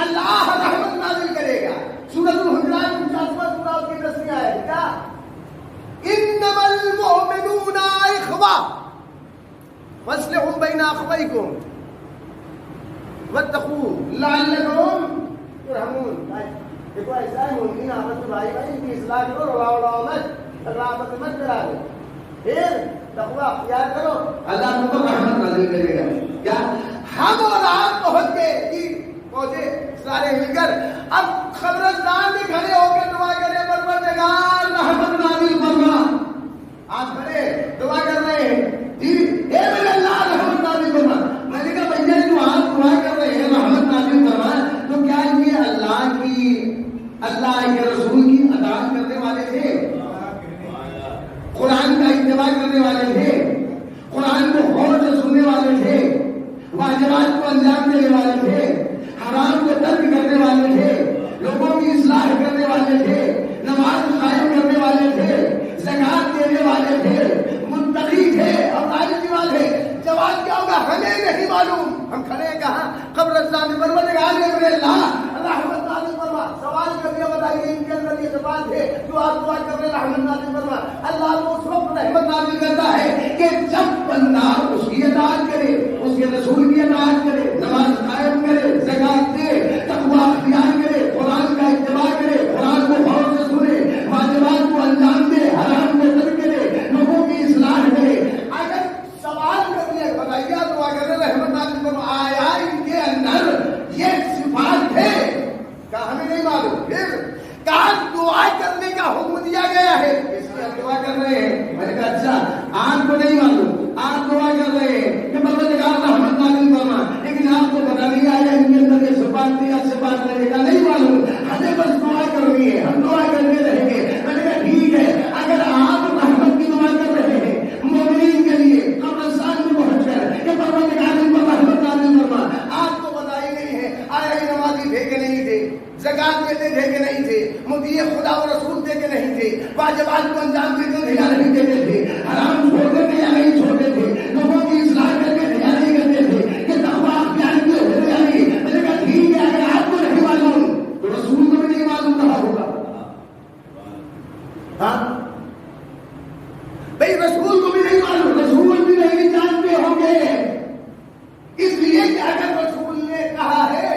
اللہ رحمت نازل کرے گا. سورۃ الحجرات 50واں سورہ کی 10ویں آیت کیا انما المؤمنون اخوہ فاصلحوا بین اخویکم واتقوا لعلکم ترحمون. دیکھو ایسا ہے مومنین آپس میں بھائی بھائی ان کی اصلاح کرو رلاؤ مت رحمت مت کرا دو پھر تقوی اختیار کرو اللہ تم کو رحمت نازل کرے گا. کیا ہم اور آپ پہنچ گئے پہنچے سارے مل کر اب قبرستان میں کھڑے ہو کے دعا کرے پروردگار رحمت نازل فرما. آپ کھڑے دعا کر رہے ہیں جی اے میرے اللہ رحمت نازل فرما. میں نے کہا بھیا جو آپ دعا کر رہے ہیں رحمت نازل فرما تو کیا یہ اللہ کے رسول کی اطاعت کرنے والے تھے قرآن کا اتباع کرنے والے تھے قرآن کو غور سے سننے والے تھے واجبات کو انجام دینے والے تھے حرام کو ترک کرنے والے تھے لوگوں کی اصلاح کرنے والے تھے نماز قائم کرنے والے تھے زکات دینے والے تھے متقی تھے اور عالم والے. جواب کیا ہوگا ہمیں نہیں معلوم. ہم کھڑے ہیں کہاں قبرستان میں پروردگار نے میرے اللہ رحمت نازل فرما. سوال کر دیا بتائیے ان کے اندر یہ بات ہے جو آپ دعا کر رہے رحمت نازل فرما. اللہ کو اس وقت رحمت نازل کرتا ہے کہ جب بندہ اس کی اطاعت کرے اس کے رسول کی اطاعت کرے نماز قائم کرے زکات دے تقوی اختیار کرے قرآن کا اتباع کرے قرآن کو غور سے سنے واجبات کو انجام دے حرام کو ترک کرے لوگوں کی اصلاح کرے. اگر سوال کر دیا بتائیے دعا کر رہے رحمت نازل فرما آیا ان کے اندر یہ صفات ہے کیا ہمیں نہیں معلوم. پھر کہا دعا کرنے کا حکم دیا گیا ہے اس لیے ہم دعا کر رہے ہیں. میں نے کہا اچھا آپ کو نہیں معلوم آپ دعا کر رہے ہیں کہ پروردگار رحمت نازل فرما لیکن آپ کو پتہ نہیں آیا ان کے اندر یہ صفات تھی آپ سے بات کرنے کا نہیں معلوم. ہمیں بس دعا کرنی ہے ہم دعا کرتے رہیں گے. میں نے کہا ٹھیک ہے اگر آپ رحمت کی دعا کر رہے ہیں مومنین کے لیے قبرستان میں پہنچ کر کہ پروردگار ان پر رحمت نازل فرما آپ کو پتہ ہی نہیں ہے آیا یہ نمازی تھے کہ نہیں تھے زکات دیتے تھے کہ نہیں تھے مطیع خدا و رسول تھے کہ نہیں تھے واجبات کو انجام دیتے تھے یا نہیں دیتے تھے حرام چھوڑتے تھے یا نہیں چھوڑتے تھے لوگوں کی اصلاح کرتے تھے یا نہیں کرتے تھے کہ تقوی اختیار کیے ہوئے یا نہیں. میں نے کہا ٹھیک ہے اگر آپ کو نہیں معلوم تو رسول کو بھی نہیں معلوم رہا ہوگا. ہاں بھائی رسول کو بھی نہیں معلوم رسول بھی نہیں جانتے ہوں گے اس لیے کہ اگر رسول نے کہا ہے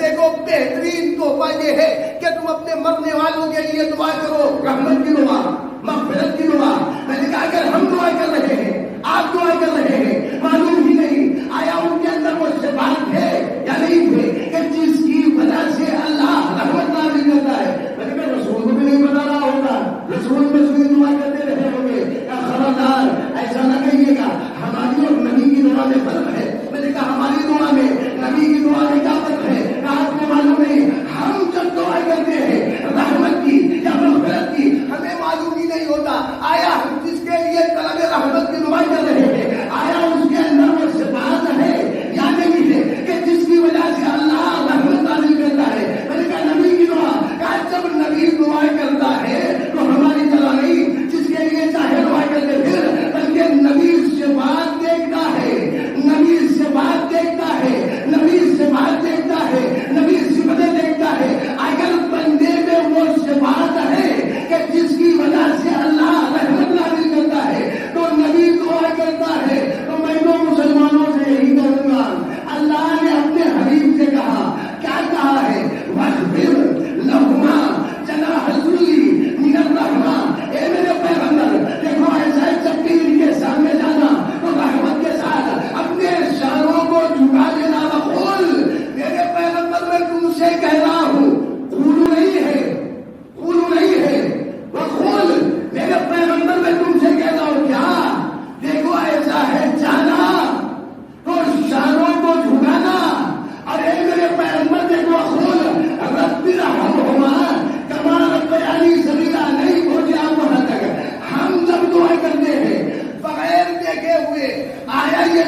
دیکھو بہترین تحفہ یہ ہے کہ تم اپنے مرنے والوں کے لیے دعا کرو رحمت کی دعا مغفرت کی دعا. میں نے کہا اگر ہم دعا کر رہے ہیں آپ دعا کر رہے ہیں معلوم ہی نہیں آیا ان کے اندر وہ صفات تھے یا نہیں تھے کہ جس کی وجہ سے اللہ رحمت نازل کرتا ہے. میں نے کہا رسول کو بھی نہیں بتا رہا ہوگا رسول میں سوئی دعا کرتے رہے ہوں گے. خبردار ایسا نہ کہیے گا ہماری اور نبی کی دعا میں فرق ہے. میں نے کہا ہماری دعا میں نبی کی دعا میں کیا فرق ہے آپ کو معلوم نہیں. ہم جب دعا کرتے ہیں رحمت کی یا مغفرت کی ہمیں معلوم ہی نہیں ہوتا. آیا ہم جس کے لیے طلب رحمت کی دعا کر رہے ہیں آیا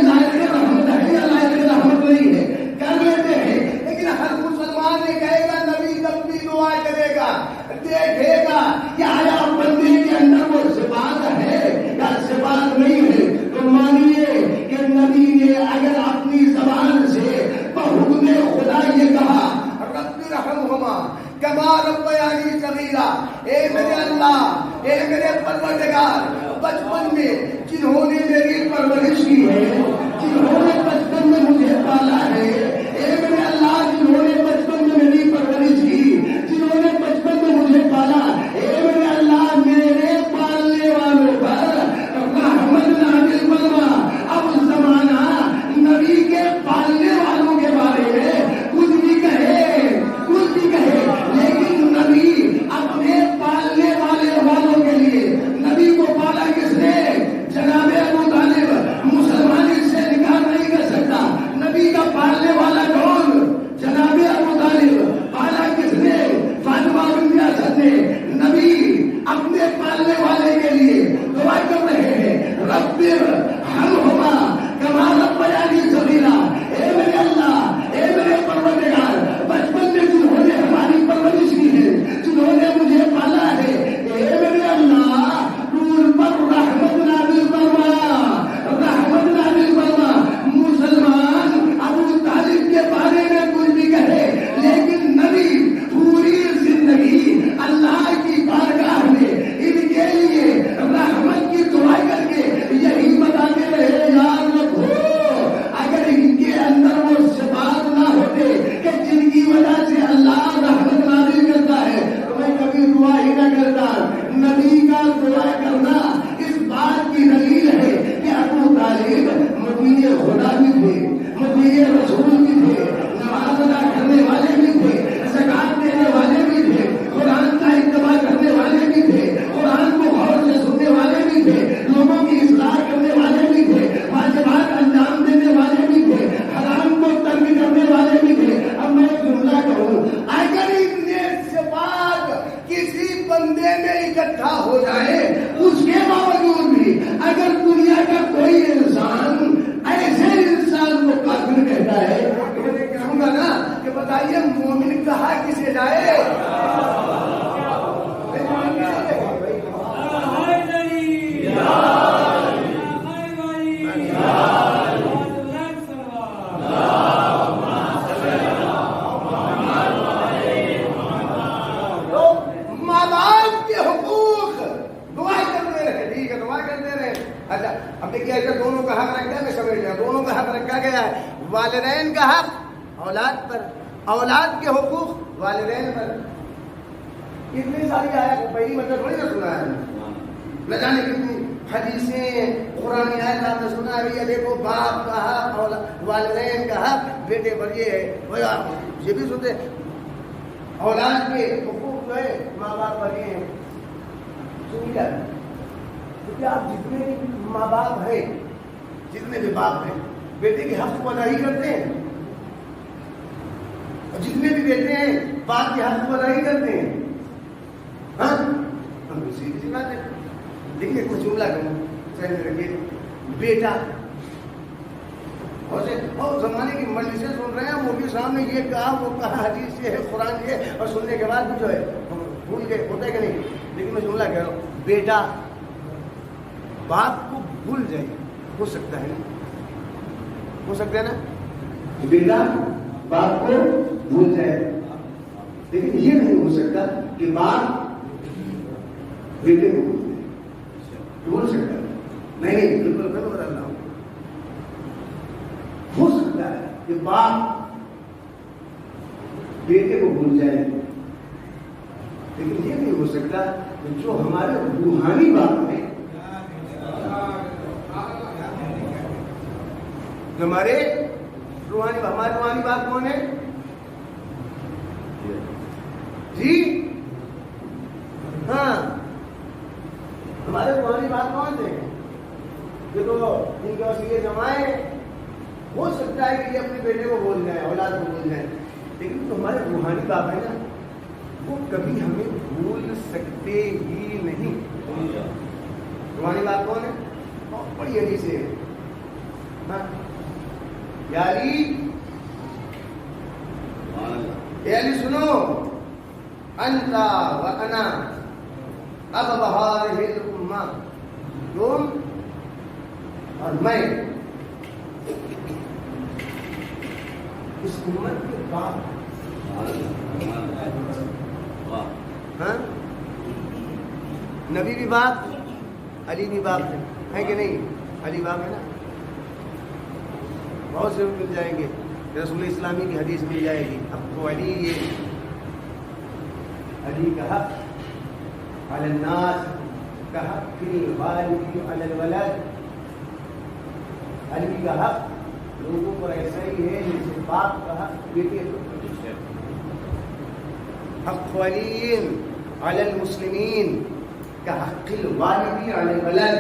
لائق رحمت ہے یا لائق رحمت نہیں ہے، کر لیتے ہیں، لیکن ہر مسلمان نے کہے گا نبی تب بھی دعا کرے گا، دیکھے گا کہ آیا بندے کے اندر وہ صفات ہے یا صفات نہیں ہے۔ تو مانیے کہ نبی نے اگر اپنی زبان سے بحکم خدا یہ کہا رب ارحمہما کما ربیانی صغیرا، اے میرے اللہ، اے میرے پروردگار، بچپن میں جنہوں نے میری پرورش کی ہے، جنہوں نے بچپن میں مجھے پالا ہے، اے میرے اللہ جنہوں نے بچپن میں میری پرورش کی، جنہوں نے بچپن میں مجھے پالا، اے میرے اللہ میرے پالنے والوں پر رحمت نازل فرما۔ اب زمانہ نبی کے پالنے والوں کے بارے میں کچھ بھی کہے، لیکن نبی اپنے پالنے والوں کے لیے، نبی کو پالا کس نے؟ جناب ابو طالب، مسلمان اس سے نکاح نہیں کر سکتا۔ نبی کا پالنے والا کون؟ جناب ابو طالب۔ پالا کس نے؟ فاطمہ بنت اسد نے۔ نبی اپنے پالنے والے کے لیے دعا کر رہے ہیں رب ارحمہما کما ربیانی صغیرا، اے میرے اللہ، اے میرے پروردگار، بچپن میں جنہوں نے ہماری پرورش کی ہے، جنہوں نے مجھے پالا ہے، اے میرے اللہ نور پر رحمت نازل فرما، رحمت نازل فرما۔ مسلمان ابو طالب کے بارے میں کچھ بھی کہے، لیکن نبی پوری زندگی اللہ کی بارگاہ میں ان کے لیے رحمت کی دعا کر کے یہی بتاتے رہے یاد رکھو، اگر ان کے اندر وہ صفات نہ ہوتے کہ جن کی وجہ سے اللہ رحمت نازل کرتا ہے تو میں کبھی دعا ہی نہ کرتا۔ نبی کا دعا کرنا اس بات کی دلیل ہے کہ ابو طالب مطیع خدا بھی تھے، مطیع رسول بھی تھے، نماز ادا کرنے والے بھی تھے، زکات دینے والے بھی تھے، قرآن کا اتباع کرنے والے بھی تھے، قرآن کو غور سے سننے والے بھی تھے، لوگوں کی اصلاح کرنے والے بھی تھے، واجبات انجام دینے والے بھی تھے، حرام کو ترک کرنے والے بھی تھے۔ اب میں ایک جملہ کہوں، اگر اتنے صفات کسی بندے میں اکٹھا ہو جائے، اس کے باوجود بھی اگر دنیا کا کوئی انسان ایسے انسان کو کافر کہتا ہے تو میں کہوں گا نا کہ بتائیے مومن کہا کسے جائے؟ دونوں کا حق رکھا ہے، میں سمجھ گیا، دونوں کا حق رکھا گیا ہے۔ والدین کا حق اولاد پر، اولاد کے حقوق والدین پر۔ کتنی ساری آیت پہلی مطلب تھوڑی نہ سنا ہے، نہ جانے کتنی حدیثیں قرآن آیت آپ نے سنا ہے۔ یہ دیکھو باپ کا حق، والدین کا حق بیٹے پر یہ ہے، یہ بھی سنتے اولاد کے حقوق جو ہے ماں باپ پر یہ ہے۔ سنیے کیونکہ آپ جتنے بھی ماں باپ ہیں، جتنے بھی باپ ہیں، بیٹے کے حق کو ادا ہی کرتے ہیں، اور جتنے بھی بیٹے ہیں باپ کے حق کو ادا ہی کرتے ہیں۔ ہاں ہم سیدھی بات ہے، دیکھیے کچھ جملہ کروں ذہن میں رکھیے۔ بیٹا اور زمانے کی مجلسیں سن رہے ہیں، مولوی صاحب نے یہ کہا وہ کہا، حدیث یہ ہے، قرآن یہ، اور سننے کے بعد بھی جو ہے بھول گئے، ہوتا ہے کہ نہیں؟ لیکن میں جملہ کہہ رہا ہوں، بیٹا باپ کو بھول جائے، ہو سکتا ہے نا، ہو سکتا ہے نا، بیٹا باپ کو بھول جائے، لیکن یہ نہیں ہو سکتا کہ باپ بیٹے کو بھول جائے۔ بھول سکتا ہے نہیں، بالکل میں بتا رہا ہوں، ہو سکتا ہے کہ باپ بیٹے کو بھول جائے، لیکن یہ نہیں ہو سکتا کہ جو ہمارے روحانی باپ ہیں، ہمارے روحانی بات کون ہے جی؟ ہاں ہمارے روحانی بات کون تھے؟ یہ تو ان کے وسیلے جمائے، ہو سکتا ہے کہ یہ اپنے بیٹے کو بول جائیں، اولاد کو بول جائیں، لیکن جو ہمارے روحانی باپ ہیں نا، وہ کبھی ہمیں بھول سکتے ہی نہیں۔ روحانی باپ کون ہے؟ بڑی حدیث ہے، ہاں یا علی، اے علی سنو، انتا و انا اب بہارہ الامہ، تم اور میں اس امت کے بعد، ہاں نبی بھی باپ، علی بھی باپ ہے کہ نہیں؟ علی باپ ہے نا، بہت سے مل جائیں گے، رسول اسلامی کی حدیث مل جائے گی. اب تو علی، یہ علی کا حق علی الناس کا حق الوالد علی الولد، علی کا حق لوگوں پر ایسا ہی ہے جیسے باپ کا حق بیٹے پر. حق علی علی المسلمین کا حق الوالد علی الولد،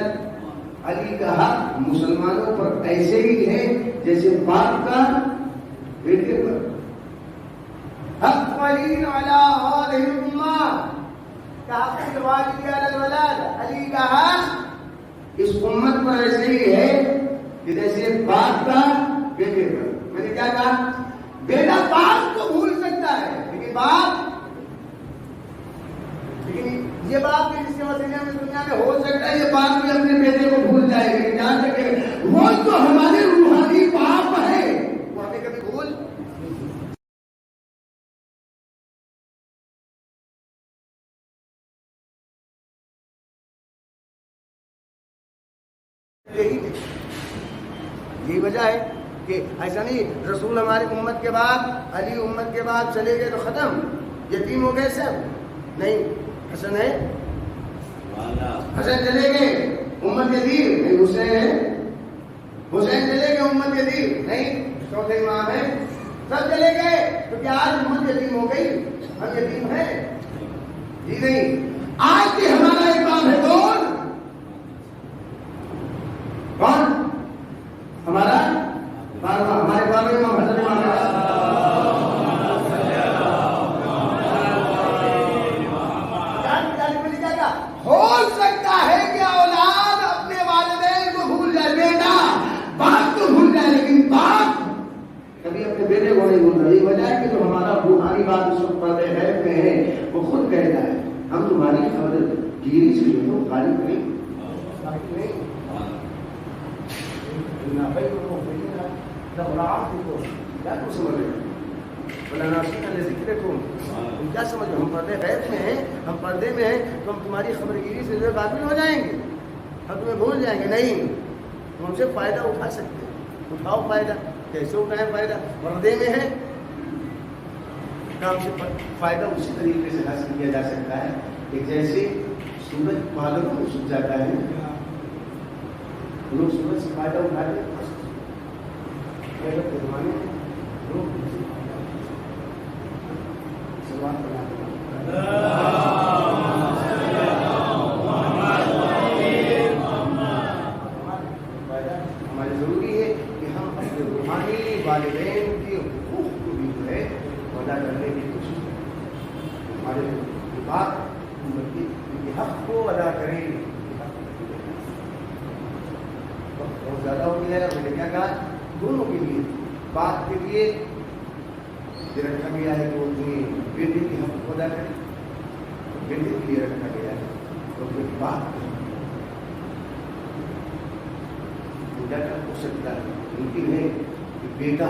علی کا حق مسلمانوں پر ایسے ہی ہے جیسے باپ کا بیٹے پر. حق علی علی هذه الامہ کا حق الوالد علی الولد، علی کا حق اس امت پر ایسے ہی ہے کہ جیسے باپ کا بیٹے پر. میں نے کیا کہا؟ بیٹا باپ کو بھول سکتا ہے لیکن باپ، لیکن یہ باپ بھی جس کے وسیلے میں دنیا میں ہو سکتا ہے، یہ باپ بھی اپنے بیٹے کو بھول جائے گا. جان سکے وہ تو ہمارے روحانی باپ ہے، وہ ہمیں کبھی بھول یہی وجہ ہے کہ ایسا نہیں رسول ہماری امت کے بعد، علی امت کے بعد چلے گئے تو ختم، یتیم ہو گئے سب. نہیں، حسن ہے، حسن چلے گئے امت یتیم نہیں، حسین ہے، حسین چلے گئے امت یتیم نہیں، چوتھے امام ہے، سب چلے گئے. تو کیا آج امت یتیم ہو گئی؟ ہم یتیم ہیں؟ جی نہیں. آج بھی ہمارا ایک باپ ہے، کون؟ کون ہمارا ہمارے بابا امام حضرت امام ہو سکتا ہے کہ اولاد اپنے والدین کو بھول جائے، بیٹا باپ کو بھول جائے، لیکن باپ کبھی اپنے بیٹے کو نہیں بھول رہا. یہ وجہ ہے کہ جو ہمارا روحانی بات اس وقت پردے غیب میں ہے، وہ خود کہتا ہے ہم تمہاری خبر گیری سے جو ہے غالب نہیں. کیا سمجھو؟ ہم پردے غیب میں ہیں، ہم پردے میں ہیں، تو ہم تمہاری خبر گیری سے قابل ہو جائیں گے، ہم تمہیں بھول جائیں گے؟ نہیں، تم ہم سے فائدہ اٹھا سکتے ہیں. اٹھاؤ فائدہ. کیسے اٹھائیں فائدہ؟ پردے میں ہے، کام سے فائدہ اسی طریقے سے حاصل کیا جا سکتا ہے کہ جیسے سورج بالوں میں چھپ جاتا ہے، لوگ سورج سے فائدہ اٹھاتے ہیں. زمانے میں لوگ ہماری ضروری ہے کہ ہم اپنے روحانی والدین کے حقوق کو بھی جو ہے ادا کرنے کی کوشش کریں. ہمارے بات حق کو ادا کریں. بہت زیادہ ہو گیا ہے. میں نے کیا کہا؟ دونوں کے لیے، باپ کے لیے یہ رکھا گیا ہے کہ وہ اپنی بیٹے کے حق کو ادا کرے، بیٹے کے لیے رکھا گیا ہے تو پھر باپ بیٹا ہو سکتا ہے. ممکن ہے کہ بیٹا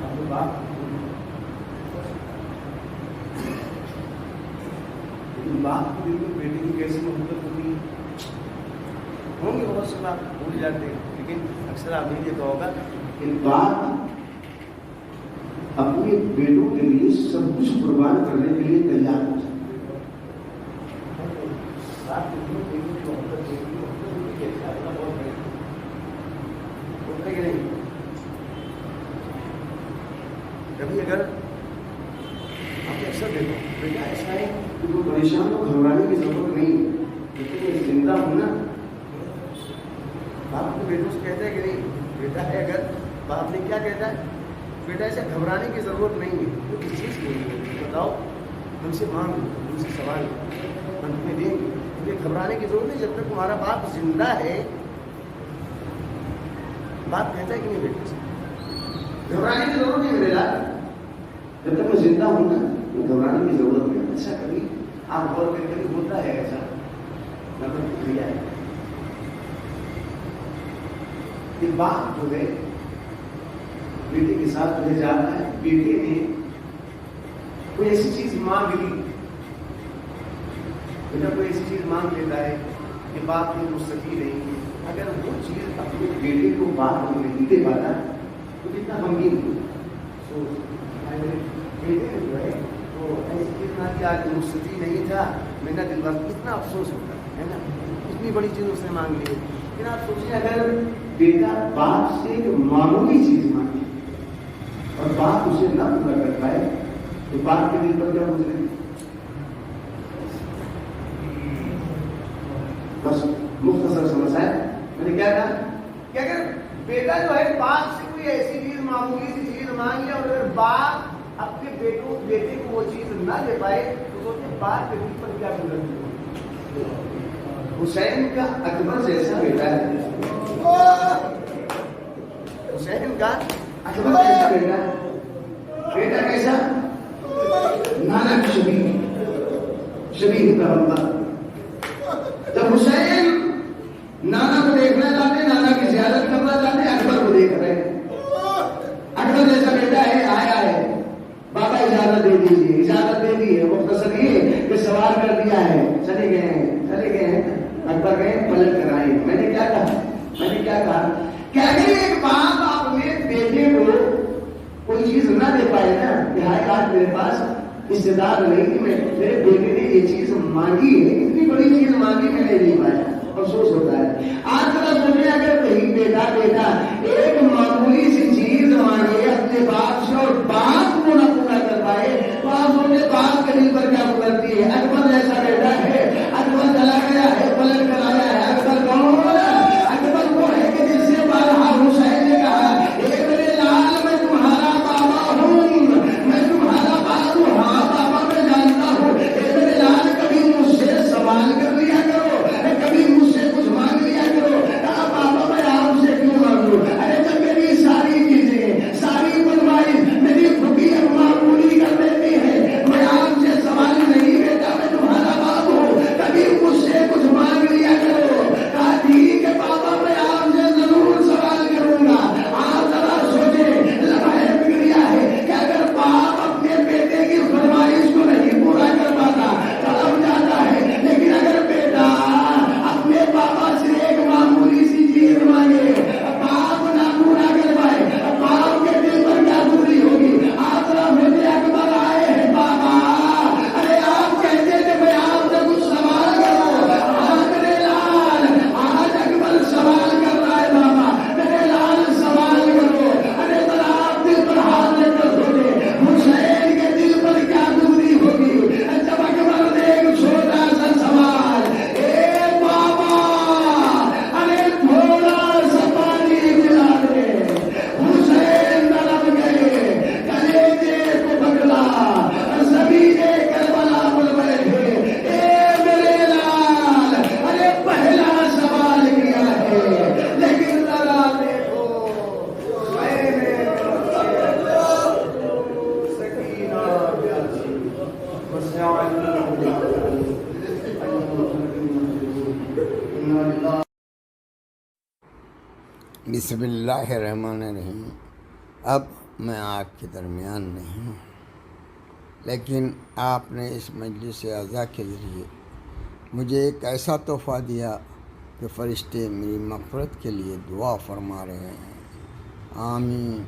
اپنے باپ، لیکن باپ کو بالکل بیٹے کی کیسی محبت ہوتی ہے؟ ہوں گے بہت سے بات بھول جاتے ہیں، لیکن اکثر آپ نے دیکھا ہوگا کہ باپ اپنے بیٹوں کے لیے سب کچھ قربان کرنے کے لیے تیار ہو جاتے ہیں. کبھی اگر آپ اکثر دیکھو بیٹا ایسا ہے کہ وہ پریشان ہو، گھبرانے کی ضرورت نہیں ہے، لیکن زندہ ہونا باپ کو بیٹوں سے کہتا ہے کہ نہیں بیٹا ہے. اگر باپ نے کیا کہتا ہے؟ بیٹا ایسے گھبرانے کی ضرورت نہیں ہے. تو کس چیز کی بتاؤ؟ ہم سے مانگ، ہم سے سوال، ہم تمہیں دیں گے. مجھے گھبرانے کی ضرورت نہیں، جب تک تمہارا باپ زندہ ہے. باپ کہتا ہے کہ نہیں بیٹے سے گھبرانے کی ضرورت نہیں میرے لال، جب تک میں زندہ ہوں نا میں گھبرانے کی ضرورت نہیں. ایسا کبھی آپ غور کر کبھی ہوتا ہے ایسا کیا ہے کہ باپ جو ہے بیٹے کے ساتھ مجھے جانا ہے، بیٹے نے کوئی ایسی چیز مانگ لی، بیٹا کوئی ایسی چیز مانگ لیتا ہے کہ باپ نے مستقی نہیں کی، اگر وہ چیز اپنے بیٹے کو باپ کو نہیں دے پاتا تو کتنا غمگین بیٹے جو ہے وہ ایسی چیز نہ کہ آج مستقی نہیں تھا، میرا دل بس کتنا افسوس ہوتا ہے نا، اتنی بڑی چیز اس نے مانگ لی. لیکن آپ سوچیں اگر بیٹا باپ سے ایک معمولی چیز مانگے اور باپ اسے نہ پورا کر پائے تو باپ کے دل پر کیا گزرے گی؟ بس مختصر سمجھ ہے میں نے کیا کہا کہ اگر بیٹا جو ہے باپ سے کوئی ایسی چیز معمولی سی چیز مانگ لیا اور اگر باپ اپنے بیٹے کو وہ چیز نہ دے پائے تو سوچے باپ کے دل پر کیا گزرتی ہے. حسین کا اکبر جیسا بیٹا ہے، حسین کا اکبر جیسا بیٹا ہے. بیٹا کیسا؟ نانا کی شبیہ کا ہوگا. جب حسین نانا کو دیکھنا چاہتے، نانا کی زیارت کرنا چاہتے، اکبر کو دیکھ رہے ہیں. اکبر جیسا بیٹا ہے، آیا ہے، بابا اجازت دے دیجیے. اجازت دے دی ہے، مختصر یہ کہ سوال کر دیا ہے، چلے گئے ہیں. اکبر گئے پلٹ کر آئے. میں نے کیا کہا کہ اگر ایک باپ اپنے بیٹے کو کوئی چیز نہ دے پائے نا کہ ہائے آج میرے پاس استعداد نہیں کہ میرے بیٹے نے یہ چیز مانگی ہے، اتنی بڑی چیز مانگی میں نے نہیں پایا، افسوس ہوتا ہے. آج ذرا سوچیں اگر کہیں بیٹا ایک معمولی سی چیز مانگے اپنے باپ سے اور باپ کو نہ پورا کر پائے تو آپ سوچیں باپ کے دل پر کیا گزرتی ہے. اکبر جیسا بیٹا ہے، اکبر چلا گیا ہے، پلٹ کر آیا ہے. اکبر کون؟ اکبر وہ ہے کہ جس سے بارہا حسین نے کہا اے میرے لال میں تمہارا بابا ہوں، میں تمہارا باپ ہوں. ہاں بابا میں جانتا ہوں. اے میرے لال کبھی مجھ سے سوال کر لیا کرو، کبھی مجھ سے کچھ مانگ لیا کرو. کہا بابا میں آپ سے کیوں مانگوں؟ ارے جب میری ساری چیزیں ساری بنوائی میری خوبی اما پوری کر دیتی ہے، میں آپ سے سوال نہیں بیٹا میں تمہارا باپ ہوں، کبھی مجھ سے کچھ مانگ لیا کرو. کہا ٹھیک ہے بابا میں آپ سے ضرور سوال کروں گا. آپ ذرا سوچیں، لمحہ فکریہ ہے کہ اگر باپ اپنے بیٹے کی فرمائش کو نہیں پورا کر پاتا تڑپ جاتا ہے، لیکن اگر بیٹا اپنے بابا سے ایک معمولی سی چیز مانگے باپ نہ پورا کر پائے باپ کے دل پر کیا گزری ہوگی. آپ ذرا مجھے اکبر آئے ہیں بابا، ارے آپ کہتے تھے میں آپ سے کچھ سوال کروں. آج میرے لال آج اکبر سوال کر رہا ہے بابا، میرے لال سوال کرو. ارے ذرا آپ دل پر ہاتھ لے کر سوچے حسین کے دل پر کیا گزری ہوگی جب اکبر نے ایک چھوٹا سا سوال، اے بابا ارے تھوڑا سا پانی پلا دے. حسین تڑپ گئے، کلیجے کو پکڑا، زمین کربلا پر بیٹھے. اے میرے لال ارے پہلا سوال کیا ہے لیکن ذرا دیکھو میں نے سکینہ پیاسی بسم اللہ الرحمن الرحیم. اب میں آپ کے درمیان نہیں ہوں، لیکن آپ نے اس مجلس اعزا کے ذریعے مجھے ایک ایسا تحفہ دیا کہ فرشتے میری مغفرت کے لیے دعا فرما رہے ہیں. آمین.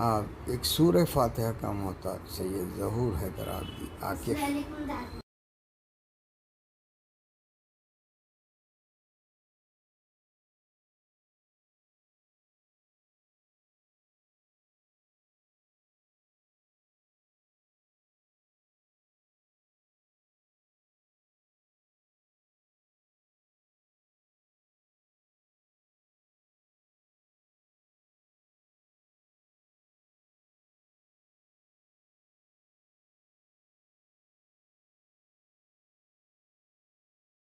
آپ ایک سورہ فاتحہ کا محتاج سید ظہور حیدر عابدی عاکف.